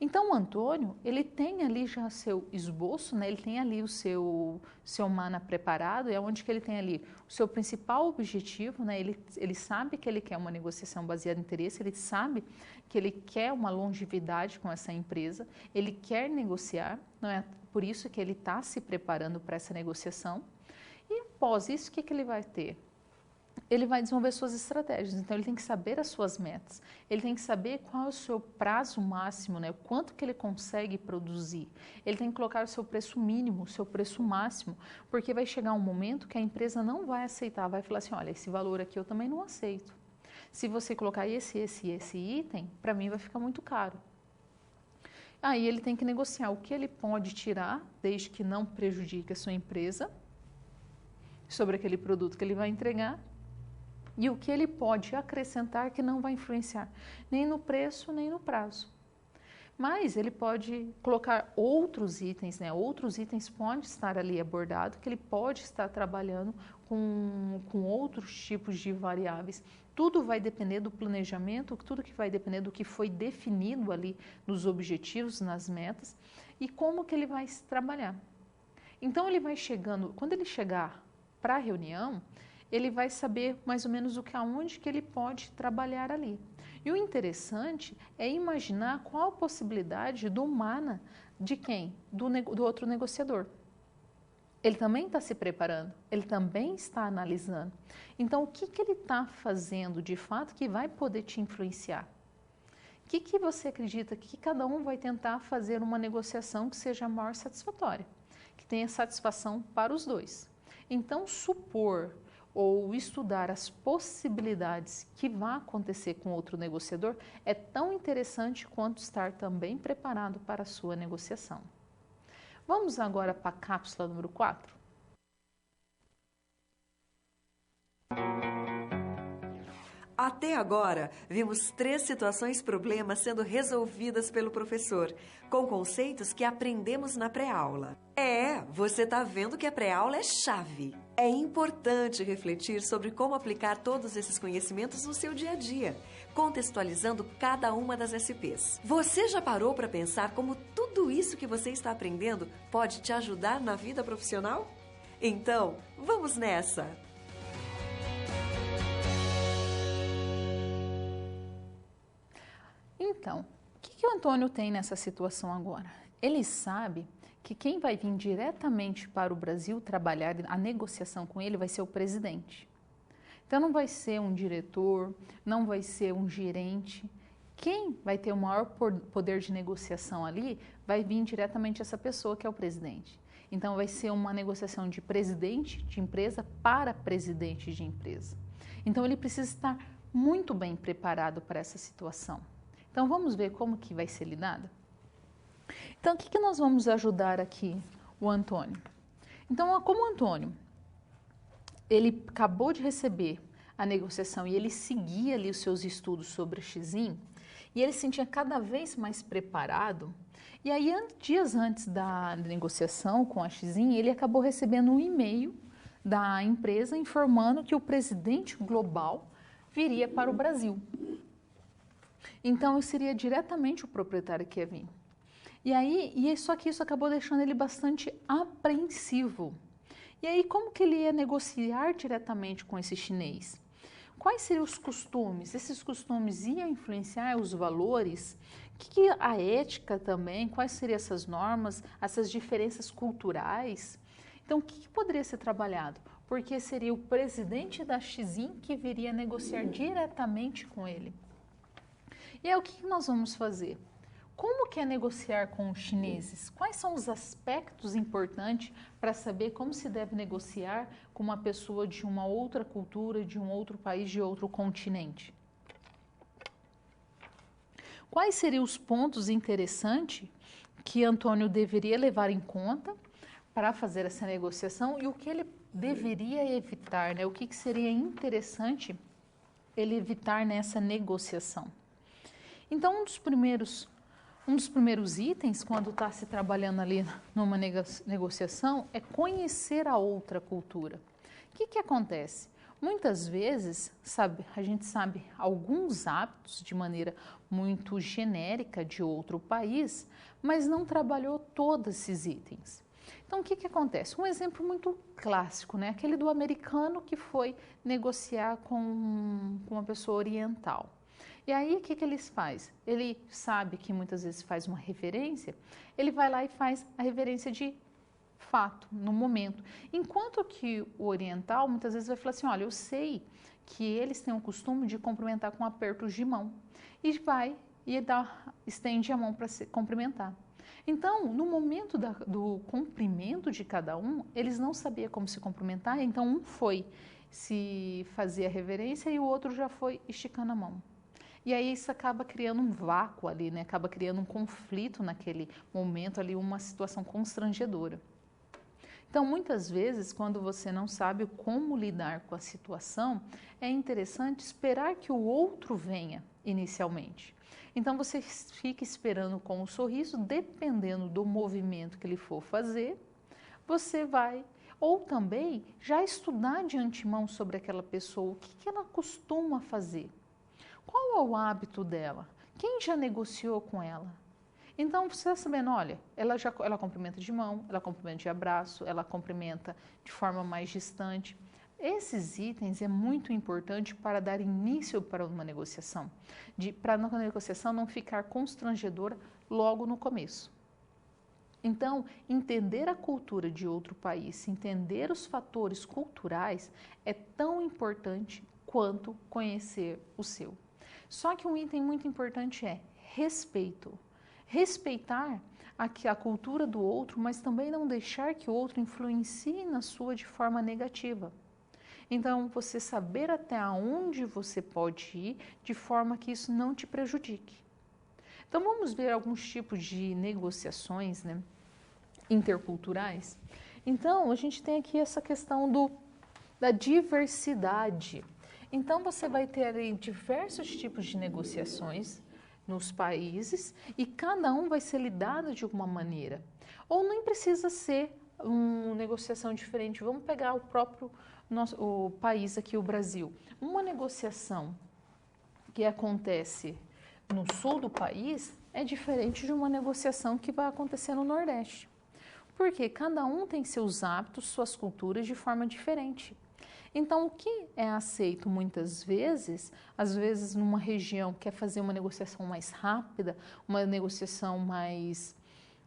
Então, o Antônio, ele tem ali já seu esboço, né? Ele tem ali o seu mana preparado, é onde que ele tem ali o seu principal objetivo, né? Ele sabe que ele quer uma negociação baseada em interesse, ele sabe que ele quer uma longevidade com essa empresa, ele quer negociar, não é por isso que ele está se preparando para essa negociação. E após isso, o que ele vai ter? Ele vai desenvolver suas estratégias, então ele tem que saber as suas metas, ele tem que saber qual é o seu prazo máximo, né? O quanto que ele consegue produzir, ele tem que colocar o seu preço mínimo, o seu preço máximo, porque vai chegar um momento que a empresa não vai aceitar, vai falar assim, olha, esse valor aqui eu também não aceito, se você colocar esse item, para mim vai ficar muito caro. Aí ele tem que negociar o que ele pode tirar, desde que não prejudique a sua empresa, sobre aquele produto que ele vai entregar, e o que ele pode acrescentar que não vai influenciar nem no preço, nem no prazo. Mas ele pode colocar outros itens, né? Outros itens podem estar ali abordados, que ele pode estar trabalhando com outros tipos de variáveis. Tudo vai depender do planejamento, tudo que vai depender do que foi definido ali nos objetivos, nas metas, e como que ele vai trabalhar. Então, ele vai chegando, quando ele chegar para a reunião, ele vai saber mais ou menos aonde que ele pode trabalhar ali. E o interessante é imaginar qual a possibilidade do mana de quem? Do outro negociador. Ele também está se preparando, ele também está analisando. Então, o que ele está fazendo de fato que vai poder te influenciar? O que você acredita que cada um vai tentar fazer uma negociação que seja a maior satisfatória, que tenha satisfação para os dois? Então, supor ou estudar as possibilidades que vai acontecer com outro negociador é tão interessante quanto estar também preparado para a sua negociação. Vamos agora para a cápsula número 4. Até agora, vimos 3 situações-problemas sendo resolvidas pelo professor, com conceitos que aprendemos na pré-aula. Você está vendo que a pré-aula é chave. É importante refletir sobre como aplicar todos esses conhecimentos no seu dia a dia, contextualizando cada uma das SPs. Você já parou para pensar como tudo isso que você está aprendendo pode te ajudar na vida profissional? Então, vamos nessa! Então, o que o Antônio tem nessa situação agora? Ele sabe que quem vai vir diretamente para o Brasil trabalhar a negociação com ele vai ser o presidente. Então, não vai ser um diretor, não vai ser um gerente. Quem vai ter o maior poder de negociação ali vai vir diretamente essa pessoa que é o presidente. Então, vai ser uma negociação de presidente de empresa para presidente de empresa. Então, ele precisa estar muito bem preparado para essa situação. Então, vamos ver como que vai ser lidada? Então, o que nós vamos ajudar aqui o Antônio? Então, como o Antônio, ele acabou de receber a negociação e ele seguia ali os seus estudos sobre a Xim, e ele se sentia cada vez mais preparado, e aí, dias antes da negociação com a Xim, ele acabou recebendo um e-mail da empresa informando que o presidente global viria para o Brasil. Então, seria diretamente o proprietário que ia vir. E aí, só que isso acabou deixando ele bastante apreensivo. E aí, como que ele ia negociar diretamente com esse chinês? Quais seriam os costumes? Esses costumes iam influenciar os valores? Que a ética também? Quais seriam essas normas, essas diferenças culturais? Então, o que poderia ser trabalhado? Porque seria o presidente da Xim que viria negociar diretamente com ele. E aí, o que nós vamos fazer? Como que é negociar com os chineses? Quais são os aspectos importantes para saber como se deve negociar com uma pessoa de uma outra cultura, de um outro país, de outro continente? Quais seriam os pontos interessantes que Antônio deveria levar em conta para fazer essa negociação e o que ele deveria evitar, né? O que seria interessante ele evitar nessa negociação? Então, um dos primeiros itens, quando está se trabalhando ali numa negociação, é conhecer a outra cultura. O que acontece? Muitas vezes, a gente sabe alguns hábitos de maneira muito genérica de outro país, mas não trabalhou todos esses itens. Então, o que acontece? Um exemplo muito clássico, né? Aquele do americano que foi negociar com uma pessoa oriental. E aí, o que eles fazem? Ele sabe que muitas vezes faz uma referência, ele vai lá e faz a referência de fato, no momento. Enquanto que o oriental, muitas vezes vai falar assim, olha, eu sei que eles têm o costume de cumprimentar com apertos de mão. E vai e estende a mão para se cumprimentar. Então, no momento do cumprimento de cada um, eles não sabiam como se cumprimentar, então um foi se fazer a reverência e o outro já foi esticando a mão. E aí isso acaba criando um vácuo ali, né? Acaba criando um conflito naquele momento ali, uma situação constrangedora. Então, muitas vezes, quando você não sabe como lidar com a situação, é interessante esperar que o outro venha inicialmente. Então, você fica esperando com um sorriso, dependendo do movimento que ele for fazer, você vai, ou também já estudar de antemão sobre aquela pessoa, o que ela costuma fazer. Qual é o hábito dela? Quem já negociou com ela? Então, você está sabendo, olha, ela cumprimenta de mão, ela cumprimenta de abraço, ela cumprimenta de forma mais distante. Esses itens é muito importante para dar início para uma negociação, para a negociação não ficar constrangedora logo no começo. Então, entender a cultura de outro país, entender os fatores culturais é tão importante quanto conhecer o seu. Só que um item muito importante é respeito. Respeitar a cultura do outro, mas também não deixar que o outro influencie na sua de forma negativa. Então, você saber até onde você pode ir de forma que isso não te prejudique. Então, vamos ver alguns tipos de negociações, né, interculturais. Então, a gente tem aqui essa questão da diversidade. Então, você vai ter ali diversos tipos de negociações nos países e cada um vai ser lidado de uma maneira. Ou nem precisa ser uma negociação diferente. Vamos pegar o próprio o país aqui, o Brasil. Uma negociação que acontece no sul do país é diferente de uma negociação que vai acontecer no Nordeste. Porque cada um tem seus hábitos, suas culturas de forma diferente. Então, o que é aceito muitas vezes, às vezes numa região quer fazer uma negociação mais rápida, uma negociação mais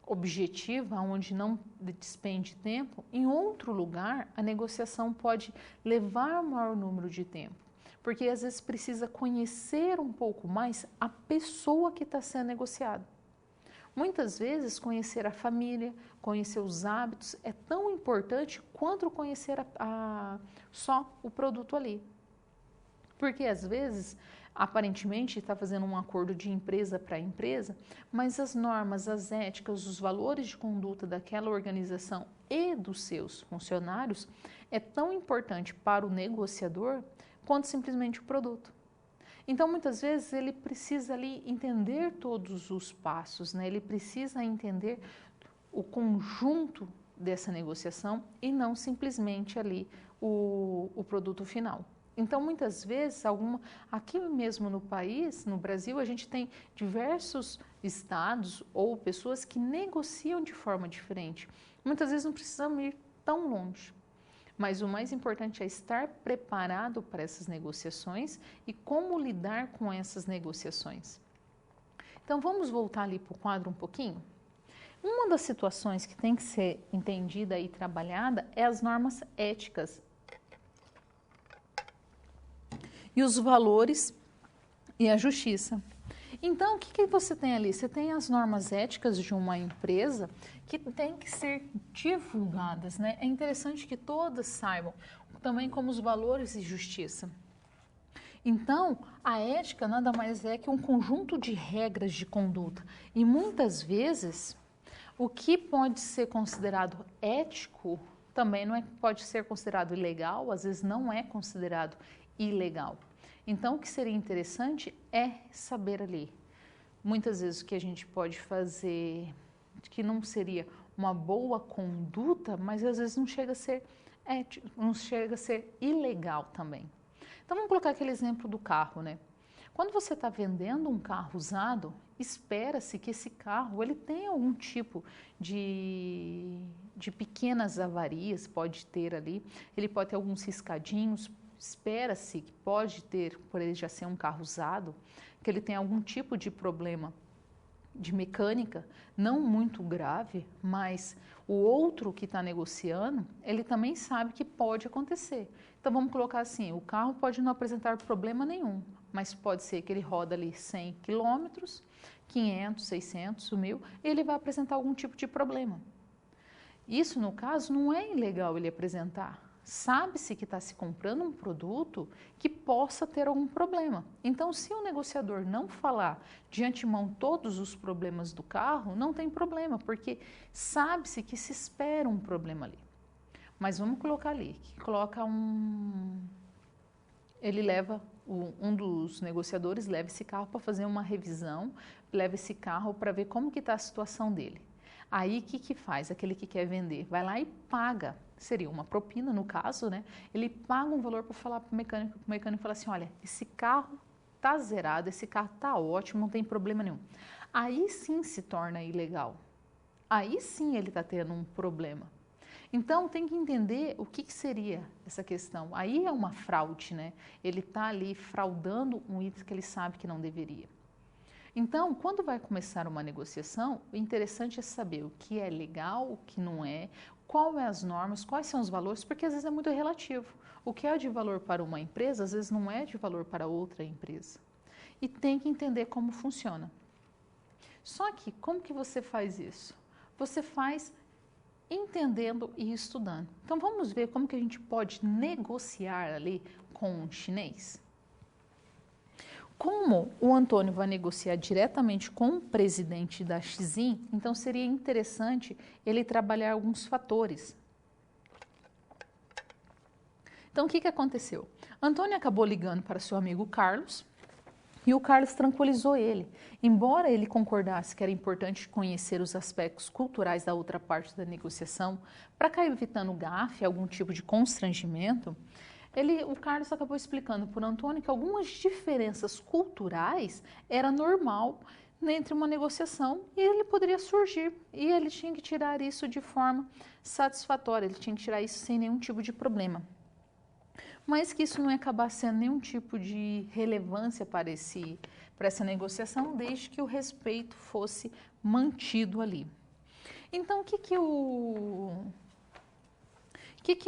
objetiva, onde não despende tempo, em outro lugar a negociação pode levar maior número de tempo, porque às vezes precisa conhecer um pouco mais a pessoa que está sendo negociada. Muitas vezes conhecer a família, conhecer os hábitos é tão importante quanto conhecer só o produto ali. Porque às vezes, aparentemente, está fazendo um acordo de empresa para empresa, mas as normas, as éticas, os valores de conduta daquela organização e dos seus funcionários é tão importante para o negociador quanto simplesmente o produto. Então, muitas vezes, ele precisa ali entender todos os passos, né? Ele precisa entender o conjunto dessa negociação e não simplesmente ali o produto final. Então, muitas vezes, aqui mesmo no país, no Brasil, a gente tem diversos estados ou pessoas que negociam de forma diferente. Muitas vezes não precisamos ir tão longe. Mas o mais importante é estar preparado para essas negociações e como lidar com essas negociações. Então, vamos voltar ali para o quadro um pouquinho? Uma das situações que tem que ser entendida e trabalhada é as normas éticas e os valores e a justiça. Então, o que você tem ali? Você tem as normas éticas de uma empresa que tem que ser divulgadas, né? É interessante que todas saibam, também como os valores e justiça. Então, a ética nada mais é que um conjunto de regras de conduta. E muitas vezes, o que pode ser considerado ético também pode ser considerado ilegal, às vezes não é considerado ilegal. Então, o que seria interessante é saber ali. Muitas vezes o que a gente pode fazer, que não seria uma boa conduta, mas às vezes não chega a ser ético, não chega a ser ilegal também. Então, vamos colocar aquele exemplo do carro, né? Quando você está vendendo um carro usado, espera-se que esse carro ele tenha algum tipo de pequenas avarias, pode ter ali, ele pode ter alguns riscadinhos. Espera-se que pode ter, por ele já ser um carro usado, que ele tem algum tipo de problema de mecânica, não muito grave, mas o outro que está negociando, ele também sabe que pode acontecer. Então, vamos colocar assim, o carro pode não apresentar problema nenhum, mas pode ser que ele roda ali 100 quilômetros, 500, 600, 1000, e ele vai apresentar algum tipo de problema. Isso, no caso, não é ilegal ele apresentar. Sabe-se que está se comprando um produto que possa ter algum problema. Então, se o negociador não falar de antemão todos os problemas do carro, não tem problema, porque sabe-se que se espera um problema ali. Mas vamos colocar ali, que coloca ele leva, um dos negociadores leva esse carro para fazer uma revisão, leva esse carro para ver como que está a situação dele. Aí, o que faz? Aquele que quer vender, vai lá e paga. Seria uma propina, no caso, né? Ele paga um valor para falar para o mecânico fala assim, olha, esse carro está zerado, esse carro está ótimo, não tem problema nenhum. Aí sim se torna ilegal. Aí sim ele está tendo um problema. Então, tem que entender o que seria essa questão. Aí é uma fraude, né? Ele está ali fraudando um item que ele sabe que não deveria. Então, quando vai começar uma negociação, o interessante é saber o que é legal, o que não é, quais são as normas, quais são os valores, porque às vezes é muito relativo. O que é de valor para uma empresa, às vezes não é de valor para outra empresa. E tem que entender como funciona. Só que, como que você faz isso? Você faz entendendo e estudando. Então, vamos ver como que a gente pode negociar ali com um chinês. Como o Antônio vai negociar diretamente com o presidente da Xi, então seria interessante ele trabalhar alguns fatores. Então, o que aconteceu? Antônio acabou ligando para seu amigo Carlos e o Carlos tranquilizou ele. Embora ele concordasse que era importante conhecer os aspectos culturais da outra parte da negociação, para cá evitando gafe, algum tipo de constrangimento, o Carlos acabou explicando para o Antônio que algumas diferenças culturais era normal entre uma negociação e ele poderia surgir. E ele tinha que tirar isso de forma satisfatória, ele tinha que tirar isso sem nenhum tipo de problema. Mas que isso não ia acabar sendo nenhum tipo de relevância para essa negociação, desde que o respeito fosse mantido ali. Então, o que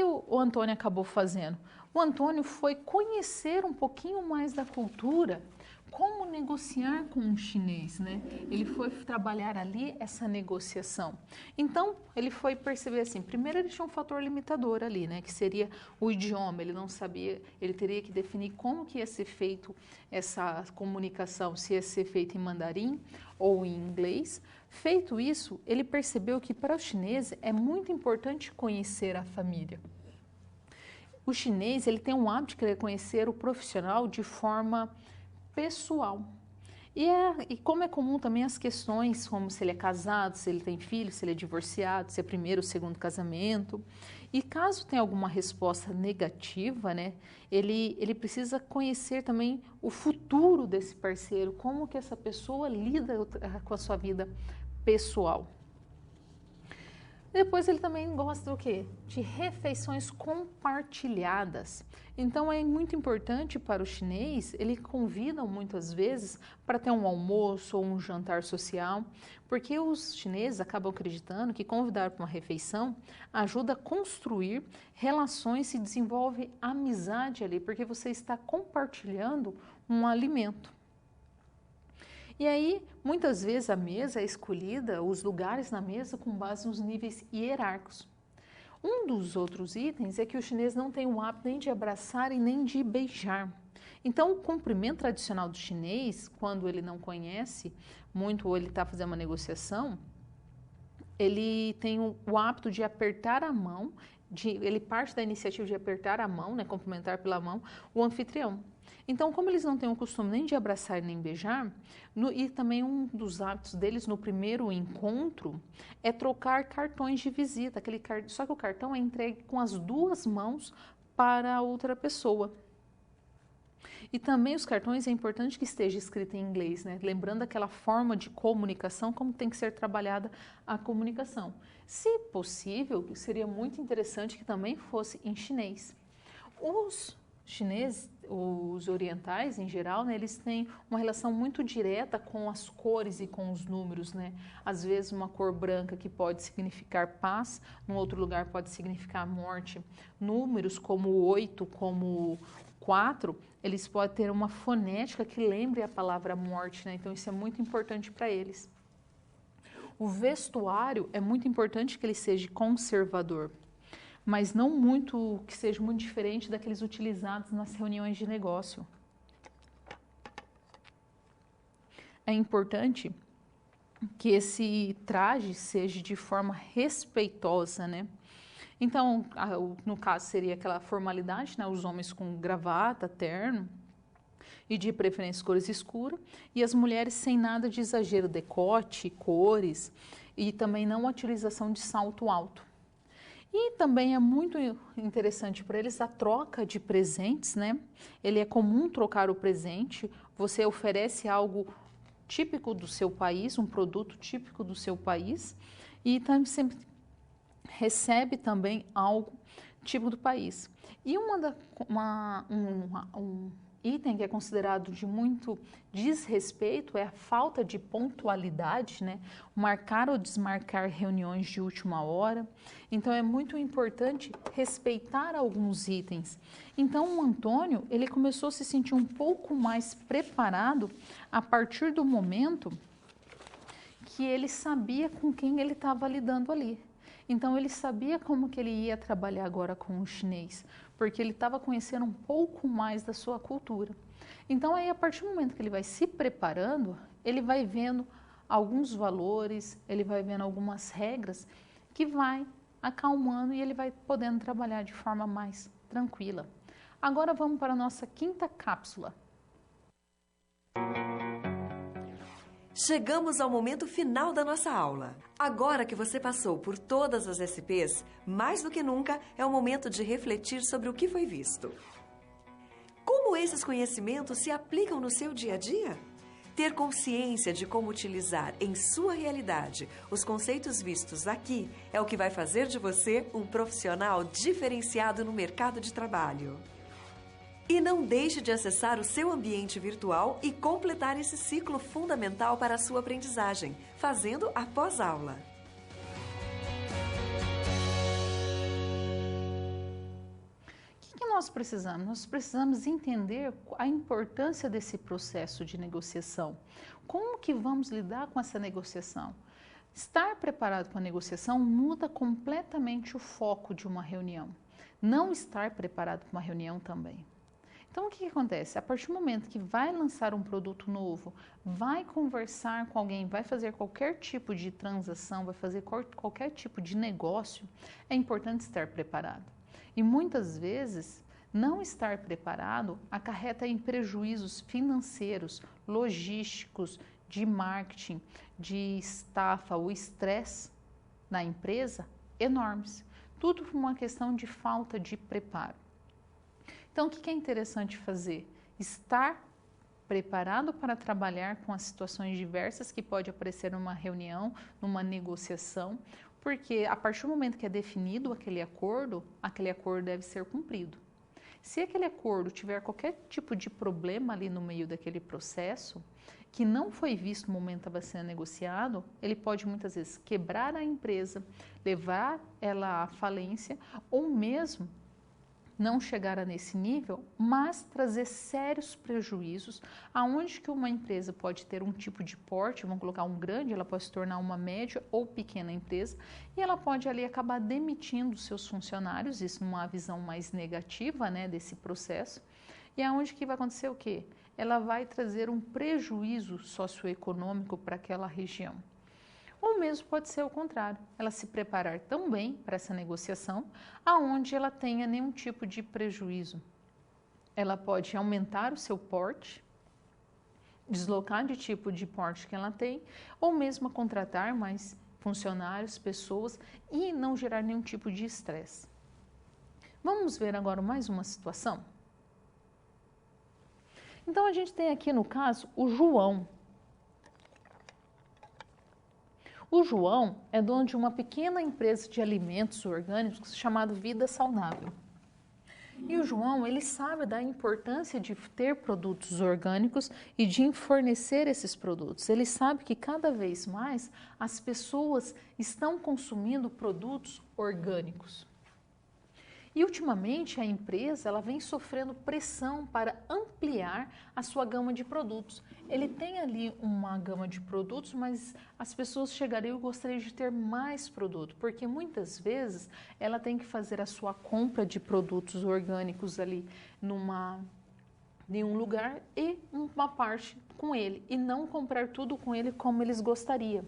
o Antônio acabou fazendo? O Antônio foi conhecer um pouquinho mais da cultura, como negociar com um chinês, né? Ele foi trabalhar ali essa negociação. Então, ele foi perceber assim, primeiro ele tinha um fator limitador ali, né? Que seria o idioma, ele não sabia, ele teria que definir como que ia ser feito essa comunicação, se ia ser feito em mandarim ou em inglês. Feito isso, ele percebeu que para o chinês é muito importante conhecer a família. O chinês, ele tem um hábito de querer conhecer o profissional de forma pessoal. E como é comum também as questões como se ele é casado, se ele tem filho, se ele é divorciado, se é primeiro ou segundo casamento. E caso tenha alguma resposta negativa, né, ele precisa conhecer também o futuro desse parceiro, como que essa pessoa lida com a sua vida pessoal. Depois ele também gosta do quê? De refeições compartilhadas. Então é muito importante para o chinês, ele convidam muitas vezes para ter um almoço ou um jantar social, porque os chineses acabam acreditando que convidar para uma refeição ajuda a construir relações e desenvolve amizade ali, porque você está compartilhando um alimento. E aí, muitas vezes a mesa é escolhida, os lugares na mesa, com base nos níveis hierárquicos. Um dos outros itens é que o chinês não tem o hábito nem de abraçar e nem de beijar. Então, o cumprimento tradicional do chinês, quando ele não conhece muito ou ele está fazendo uma negociação, ele tem o hábito de apertar a mão, ele parte da iniciativa de apertar a mão, né, cumprimentar pela mão, o anfitrião. Então, como eles não têm o costume nem de abraçar nem beijar, e também um dos hábitos deles no primeiro encontro é trocar cartões de visita. Só que o cartão é entregue com as duas mãos para a outra pessoa. E também os cartões é importante que esteja escrito em inglês, né? Lembrando aquela forma de comunicação, como tem que ser trabalhada a comunicação. Se possível, seria muito interessante que também fosse em chinês. Os chineses, os orientais em geral, né, eles têm uma relação muito direta com as cores e com os números, né? Às vezes uma cor branca que pode significar paz, no outro lugar pode significar morte. Números como 8, como 4, eles podem ter uma fonética que lembre a palavra morte, né? Então isso é muito importante para eles. O vestuário é muito importante que ele seja conservador, mas não muito, que seja muito diferente daqueles utilizados nas reuniões de negócio. É importante que esse traje seja de forma respeitosa, né? Então, no caso seria aquela formalidade, né? Os homens com gravata, terno e de preferência cores escuras, e as mulheres sem nada de exagero, decote, cores e também não a utilização de salto alto. E também é muito interessante para eles a troca de presentes, né? Ele é comum trocar o presente, você oferece algo típico do seu país, um produto típico do seu país, e também sempre recebe também algo típico do país. E um item que é considerado de muito desrespeito é a falta de pontualidade, né? Marcar ou desmarcar reuniões de última hora. Então é muito importante respeitar alguns itens. Então o Antônio, ele começou a se sentir um pouco mais preparado a partir do momento que ele sabia com quem ele estava lidando ali. Então ele sabia como que ele ia trabalhar agora com o chinês, porque ele estava conhecendo um pouco mais da sua cultura. Então aí a partir do momento que ele vai se preparando, ele vai vendo alguns valores, ele vai vendo algumas regras que vai acalmando e ele vai podendo trabalhar de forma mais tranquila. Agora vamos para a nossa quinta cápsula. Chegamos ao momento final da nossa aula. Agora que você passou por todas as SPs, mais do que nunca é o momento de refletir sobre o que foi visto. Como esses conhecimentos se aplicam no seu dia a dia? Ter consciência de como utilizar em sua realidade os conceitos vistos aqui é o que vai fazer de você um profissional diferenciado no mercado de trabalho. E não deixe de acessar o seu ambiente virtual e completar esse ciclo fundamental para a sua aprendizagem, fazendo a pós-aula. O que nós precisamos? Nós precisamos entender a importância desse processo de negociação. Como que vamos lidar com essa negociação? Estar preparado com a negociação muda completamente o foco de uma reunião. Não estar preparado para uma reunião também. Então, o que acontece? A partir do momento que vai lançar um produto novo, vai conversar com alguém, vai fazer qualquer tipo de transação, vai fazer qualquer tipo de negócio, é importante estar preparado. E muitas vezes, não estar preparado acarreta em prejuízos financeiros, logísticos, de marketing, de estafa, o estresse na empresa enormes. Tudo por uma questão de falta de preparo. Então, o que é interessante fazer? Estar preparado para trabalhar com as situações diversas que pode aparecer numa reunião, numa negociação, porque a partir do momento que é definido aquele acordo deve ser cumprido. Se aquele acordo tiver qualquer tipo de problema ali no meio daquele processo, que não foi visto no momento que estava sendo negociado, ele pode muitas vezes quebrar a empresa, levar ela à falência ou mesmo não chegar a nesse nível, mas trazer sérios prejuízos, aonde que uma empresa pode ter um tipo de porte, vamos colocar um grande, ela pode se tornar uma média ou pequena empresa, e ela pode ali acabar demitindo seus funcionários, isso numa visão mais negativa, né, desse processo, e aonde que vai acontecer o quê? Ela vai trazer um prejuízo socioeconômico para aquela região. Ou mesmo pode ser o contrário, ela se preparar tão bem para essa negociação, aonde ela tenha nenhum tipo de prejuízo. Ela pode aumentar o seu porte, deslocar de tipo de porte que ela tem, ou mesmo contratar mais funcionários, pessoas e não gerar nenhum tipo de estresse. Vamos ver agora mais uma situação? Então, a gente tem aqui no caso o João. O João é dono de uma pequena empresa de alimentos orgânicos chamada Vida Saudável. E o João, ele sabe da importância de ter produtos orgânicos e de fornecer esses produtos. Ele sabe que cada vez mais as pessoas estão consumindo produtos orgânicos. E ultimamente a empresa ela vem sofrendo pressão para ampliar a sua gama de produtos. Ele tem ali uma gama de produtos, mas as pessoas chegariam e gostariam de ter mais produto, porque muitas vezes ela tem que fazer a sua compra de produtos orgânicos ali em um lugar e uma parte com ele, e não comprar tudo com ele como eles gostariam.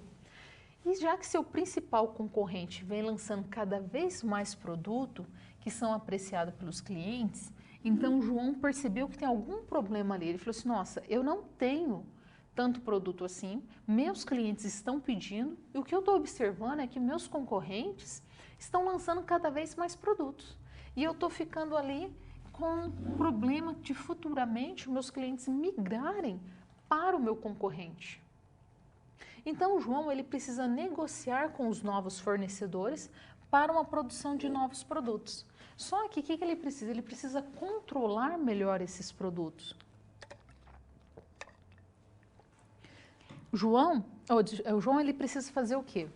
E já que seu principal concorrente vem lançando cada vez mais produto que são apreciados pelos clientes, então o João percebeu que tem algum problema ali. Ele falou assim, nossa, eu não tenho tanto produto assim, meus clientes estão pedindo e o que eu estou observando é que meus concorrentes estão lançando cada vez mais produtos. E eu estou ficando ali com um problema de futuramente meus clientes migrarem para o meu concorrente. Então, o João ele precisa negociar com os novos fornecedores para uma produção de novos produtos. Só que o que ele precisa? Ele precisa controlar melhor esses produtos. O João ele precisa fazer o quê?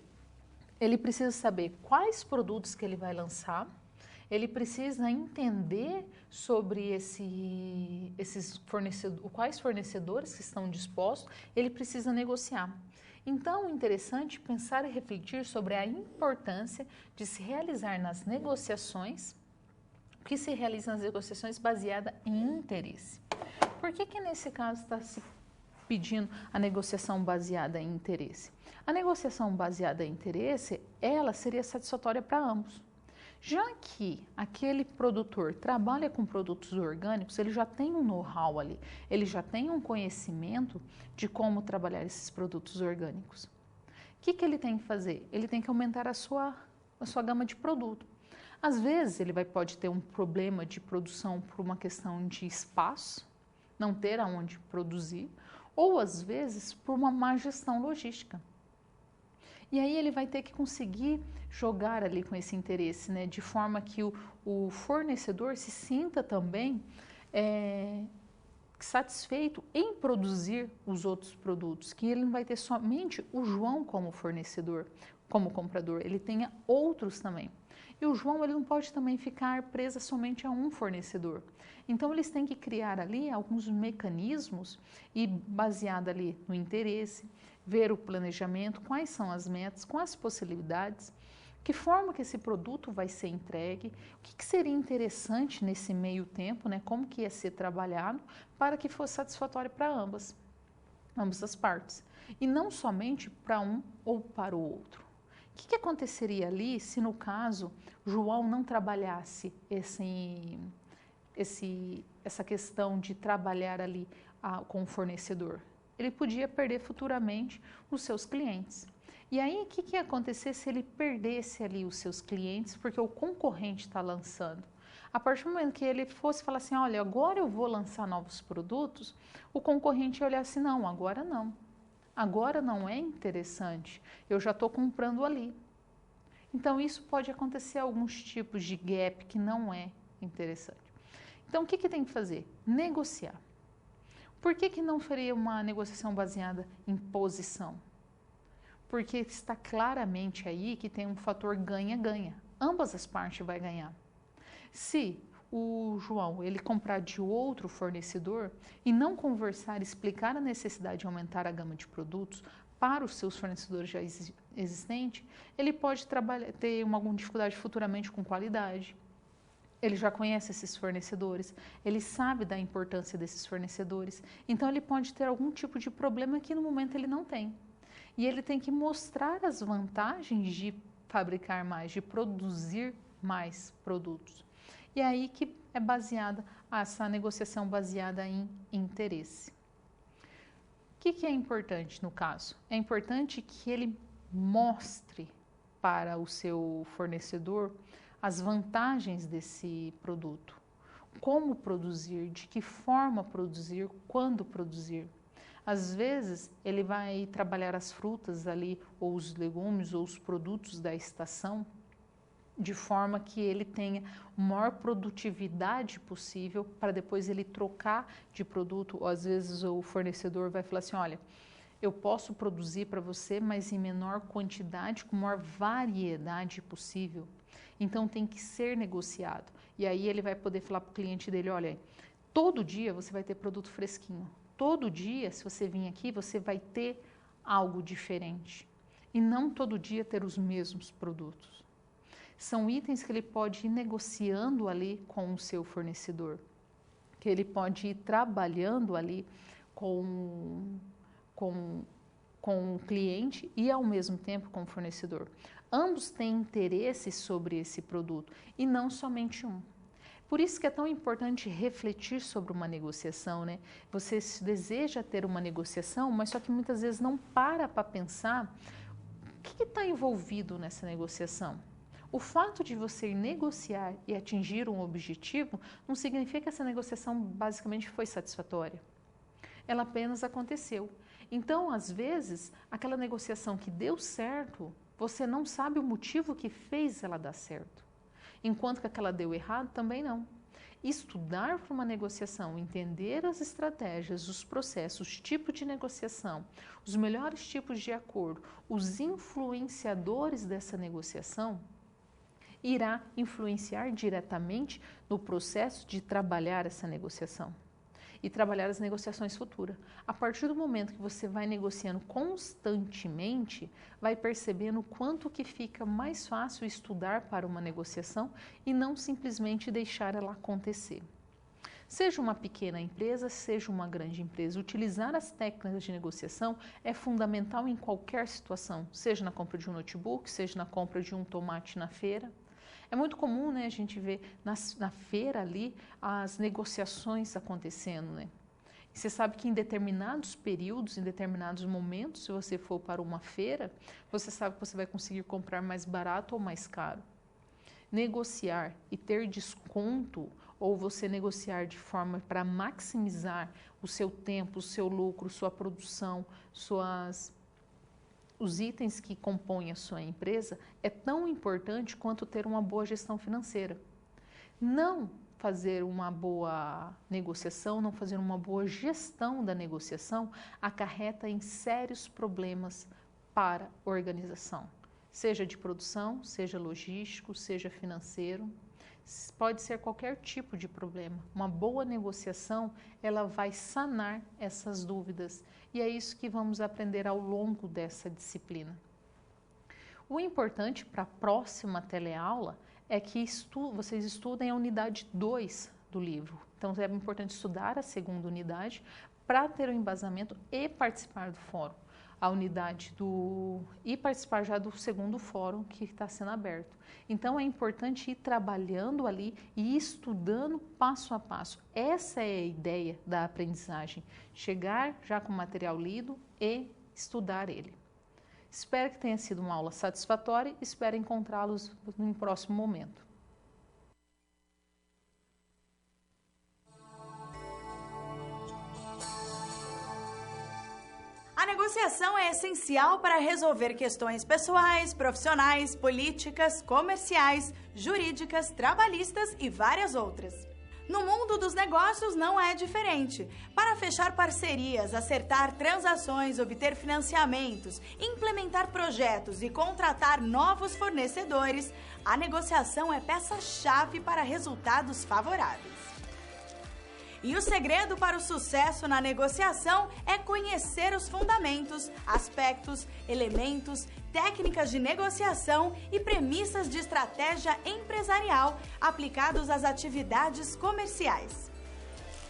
Ele precisa saber quais produtos que ele vai lançar, ele precisa entender sobre quais fornecedores que estão dispostos, ele precisa negociar. Então, é interessante pensar e refletir sobre a importância de se realizar nas negociações, que se realiza nas negociações baseada em interesse. Por que nesse caso está se pedindo a negociação baseada em interesse? A negociação baseada em interesse, ela seria satisfatória para ambos. Já que aquele produtor trabalha com produtos orgânicos, ele já tem um know-how ali, ele já tem um conhecimento de como trabalhar esses produtos orgânicos. O que ele tem que fazer? Ele tem que aumentar a sua gama de produto. Às vezes ele pode ter um problema de produção por uma questão de espaço, não ter aonde produzir, ou às vezes por uma má gestão logística. E aí ele vai ter que conseguir jogar ali com esse interesse, né? De forma que o fornecedor se sinta também satisfeito em produzir os outros produtos, que ele não vai ter somente o João como fornecedor, como comprador, ele tenha outros também. E o João, ele não pode também ficar preso somente a um fornecedor. Então, eles têm que criar ali alguns mecanismos e baseado ali no interesse, ver o planejamento, quais são as metas, quais as possibilidades, que forma que esse produto vai ser entregue, o que seria interessante nesse meio tempo, né? Como que ia ser trabalhado para que fosse satisfatório para ambas as partes. E não somente para um ou para o outro. O que aconteceria ali se, no caso, João não trabalhasse essa questão de trabalhar ali com o fornecedor? Ele podia perder futuramente os seus clientes. E aí, o que ia acontecer se ele perdesse ali os seus clientes, porque o concorrente está lançando? A partir do momento que ele fosse falar assim, olha, agora eu vou lançar novos produtos, o concorrente ia olhar assim, não, agora não. Agora não é interessante, eu já estou comprando ali. Então, isso pode acontecer alguns tipos de gap que não é interessante. Então, o que tem que fazer? Negociar. Por que não faria uma negociação baseada em posição? Porque está claramente aí que tem um fator ganha-ganha. Ambas as partes vão ganhar. Se o João ele comprar de outro fornecedor e não conversar, explicar a necessidade de aumentar a gama de produtos para os seus fornecedores já existentes, ele pode ter alguma dificuldade futuramente com qualidade. Ele já conhece esses fornecedores, ele sabe da importância desses fornecedores, então ele pode ter algum tipo de problema que no momento ele não tem. E ele tem que mostrar as vantagens de fabricar mais, de produzir mais produtos. E aí que é baseada essa negociação baseada em interesse. O que é importante no caso? É importante que ele mostre para o seu fornecedor as vantagens desse produto. Como produzir, de que forma produzir, quando produzir. Às vezes, ele vai trabalhar as frutas ali, ou os legumes, ou os produtos da estação, de forma que ele tenha a maior produtividade possível para depois ele trocar de produto. Ou às vezes o fornecedor vai falar assim, olha, eu posso produzir para você, mas em menor quantidade, com maior variedade possível. Então tem que ser negociado. E aí ele vai poder falar para o cliente dele, olha, todo dia você vai ter produto fresquinho. Todo dia, se você vir aqui, você vai ter algo diferente. E não todo dia ter os mesmos produtos. São itens que ele pode ir negociando ali com o seu fornecedor. Que ele pode ir trabalhando ali com o cliente e ao mesmo tempo com o fornecedor. Ambos têm interesse sobre esse produto e não somente um. Por isso que é tão importante refletir sobre uma negociação, né? Você deseja ter uma negociação, mas só que muitas vezes não para pensar o que está envolvido nessa negociação. O fato de você negociar e atingir um objetivo não significa que essa negociação basicamente foi satisfatória. Ela apenas aconteceu. Então, às vezes, aquela negociação que deu certo, você não sabe o motivo que fez ela dar certo. Enquanto que aquela deu errado, também não. Estudar para uma negociação, entender as estratégias, os processos, os tipos de negociação, os melhores tipos de acordo, os influenciadores dessa negociação, irá influenciar diretamente no processo de trabalhar essa negociação e trabalhar as negociações futuras. A partir do momento que você vai negociando constantemente, vai percebendo quanto que fica mais fácil estudar para uma negociação e não simplesmente deixar ela acontecer. Seja uma pequena empresa, seja uma grande empresa, utilizar as técnicas de negociação é fundamental em qualquer situação, seja na compra de um notebook, seja na compra de um tomate na feira. É muito comum, né, a gente ver na feira ali as negociações acontecendo, né? E você sabe que em determinados períodos, em determinados momentos, se você for para uma feira, você sabe que você vai conseguir comprar mais barato ou mais caro. Negociar e ter desconto, ou você negociar de forma para maximizar o seu tempo, o seu lucro, sua produção, os itens que compõem a sua empresa, é tão importante quanto ter uma boa gestão financeira. Não fazer uma boa negociação, não fazer uma boa gestão da negociação, acarreta em sérios problemas para a organização, seja de produção, seja logístico, seja financeiro. Pode ser qualquer tipo de problema. Uma boa negociação, ela vai sanar essas dúvidas. E é isso que vamos aprender ao longo dessa disciplina. O importante para a próxima teleaula é que vocês estudem a unidade 2 do livro. Então, é importante estudar a segunda unidade para ter o embasamento e participar do fórum. E participar já do segundo fórum que está sendo aberto. Então, é importante ir trabalhando ali e estudando passo a passo. Essa é a ideia da aprendizagem. Chegar já com o material lido e estudar ele. Espero que tenha sido uma aula satisfatória e espero encontrá-los no próximo momento. A negociação é essencial para resolver questões pessoais, profissionais, políticas, comerciais, jurídicas, trabalhistas e várias outras. No mundo dos negócios não é diferente. Para fechar parcerias, acertar transações, obter financiamentos, implementar projetos e contratar novos fornecedores, a negociação é peça-chave para resultados favoráveis. E o segredo para o sucesso na negociação é conhecer os fundamentos, aspectos, elementos, técnicas de negociação e premissas de estratégia empresarial aplicados às atividades comerciais.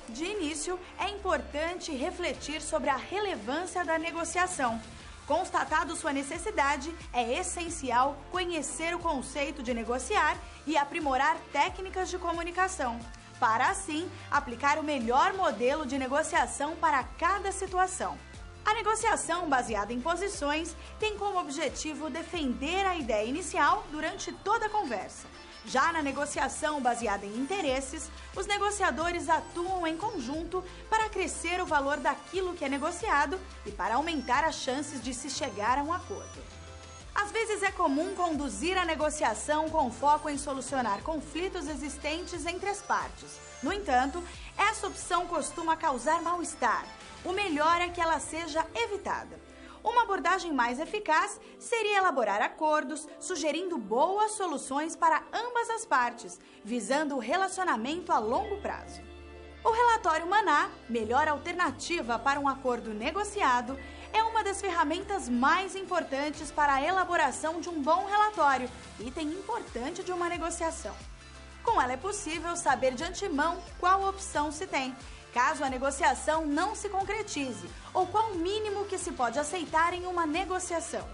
De início, é importante refletir sobre a relevância da negociação. Constatado sua necessidade, é essencial conhecer o conceito de negociar e aprimorar técnicas de comunicação, para assim aplicar o melhor modelo de negociação para cada situação. A negociação baseada em posições tem como objetivo defender a ideia inicial durante toda a conversa. Já na negociação baseada em interesses, os negociadores atuam em conjunto para crescer o valor daquilo que é negociado e para aumentar as chances de se chegar a um acordo. Às vezes é comum conduzir a negociação com foco em solucionar conflitos existentes entre as partes. No entanto, essa opção costuma causar mal-estar. O melhor é que ela seja evitada. Uma abordagem mais eficaz seria elaborar acordos, sugerindo boas soluções para ambas as partes, visando o relacionamento a longo prazo. O relatório Maná, melhor alternativa para um acordo negociado, é uma das ferramentas mais importantes para a elaboração de um bom relatório, item importante de uma negociação. Com ela é possível saber de antemão qual opção se tem, caso a negociação não se concretize, ou qual o mínimo que se pode aceitar em uma negociação.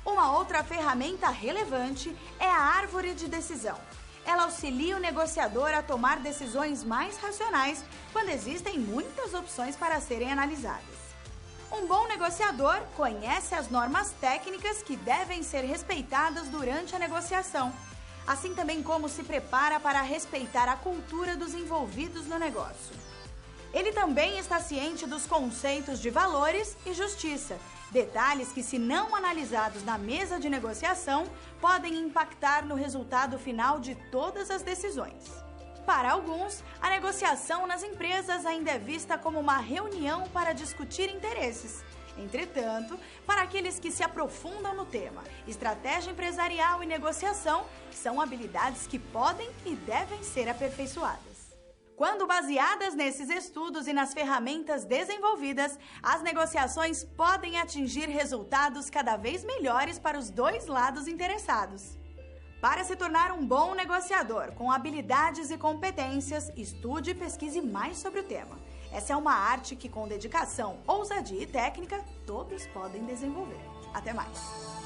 Uma outra ferramenta relevante é a árvore de decisão. Ela auxilia o negociador a tomar decisões mais racionais quando existem muitas opções para serem analisadas. Um bom negociador conhece as normas técnicas que devem ser respeitadas durante a negociação, assim também como se prepara para respeitar a cultura dos envolvidos no negócio. Ele também está ciente dos conceitos de valores e justiça, detalhes que, se não analisados na mesa de negociação, podem impactar no resultado final de todas as decisões. Para alguns, a negociação nas empresas ainda é vista como uma reunião para discutir interesses. Entretanto, para aqueles que se aprofundam no tema, estratégia empresarial e negociação são habilidades que podem e devem ser aperfeiçoadas. Quando baseadas nesses estudos e nas ferramentas desenvolvidas, as negociações podem atingir resultados cada vez melhores para os dois lados interessados. Para se tornar um bom negociador com habilidades e competências, estude e pesquise mais sobre o tema. Essa é uma arte que, com dedicação, ousadia e técnica, todos podem desenvolver. Até mais!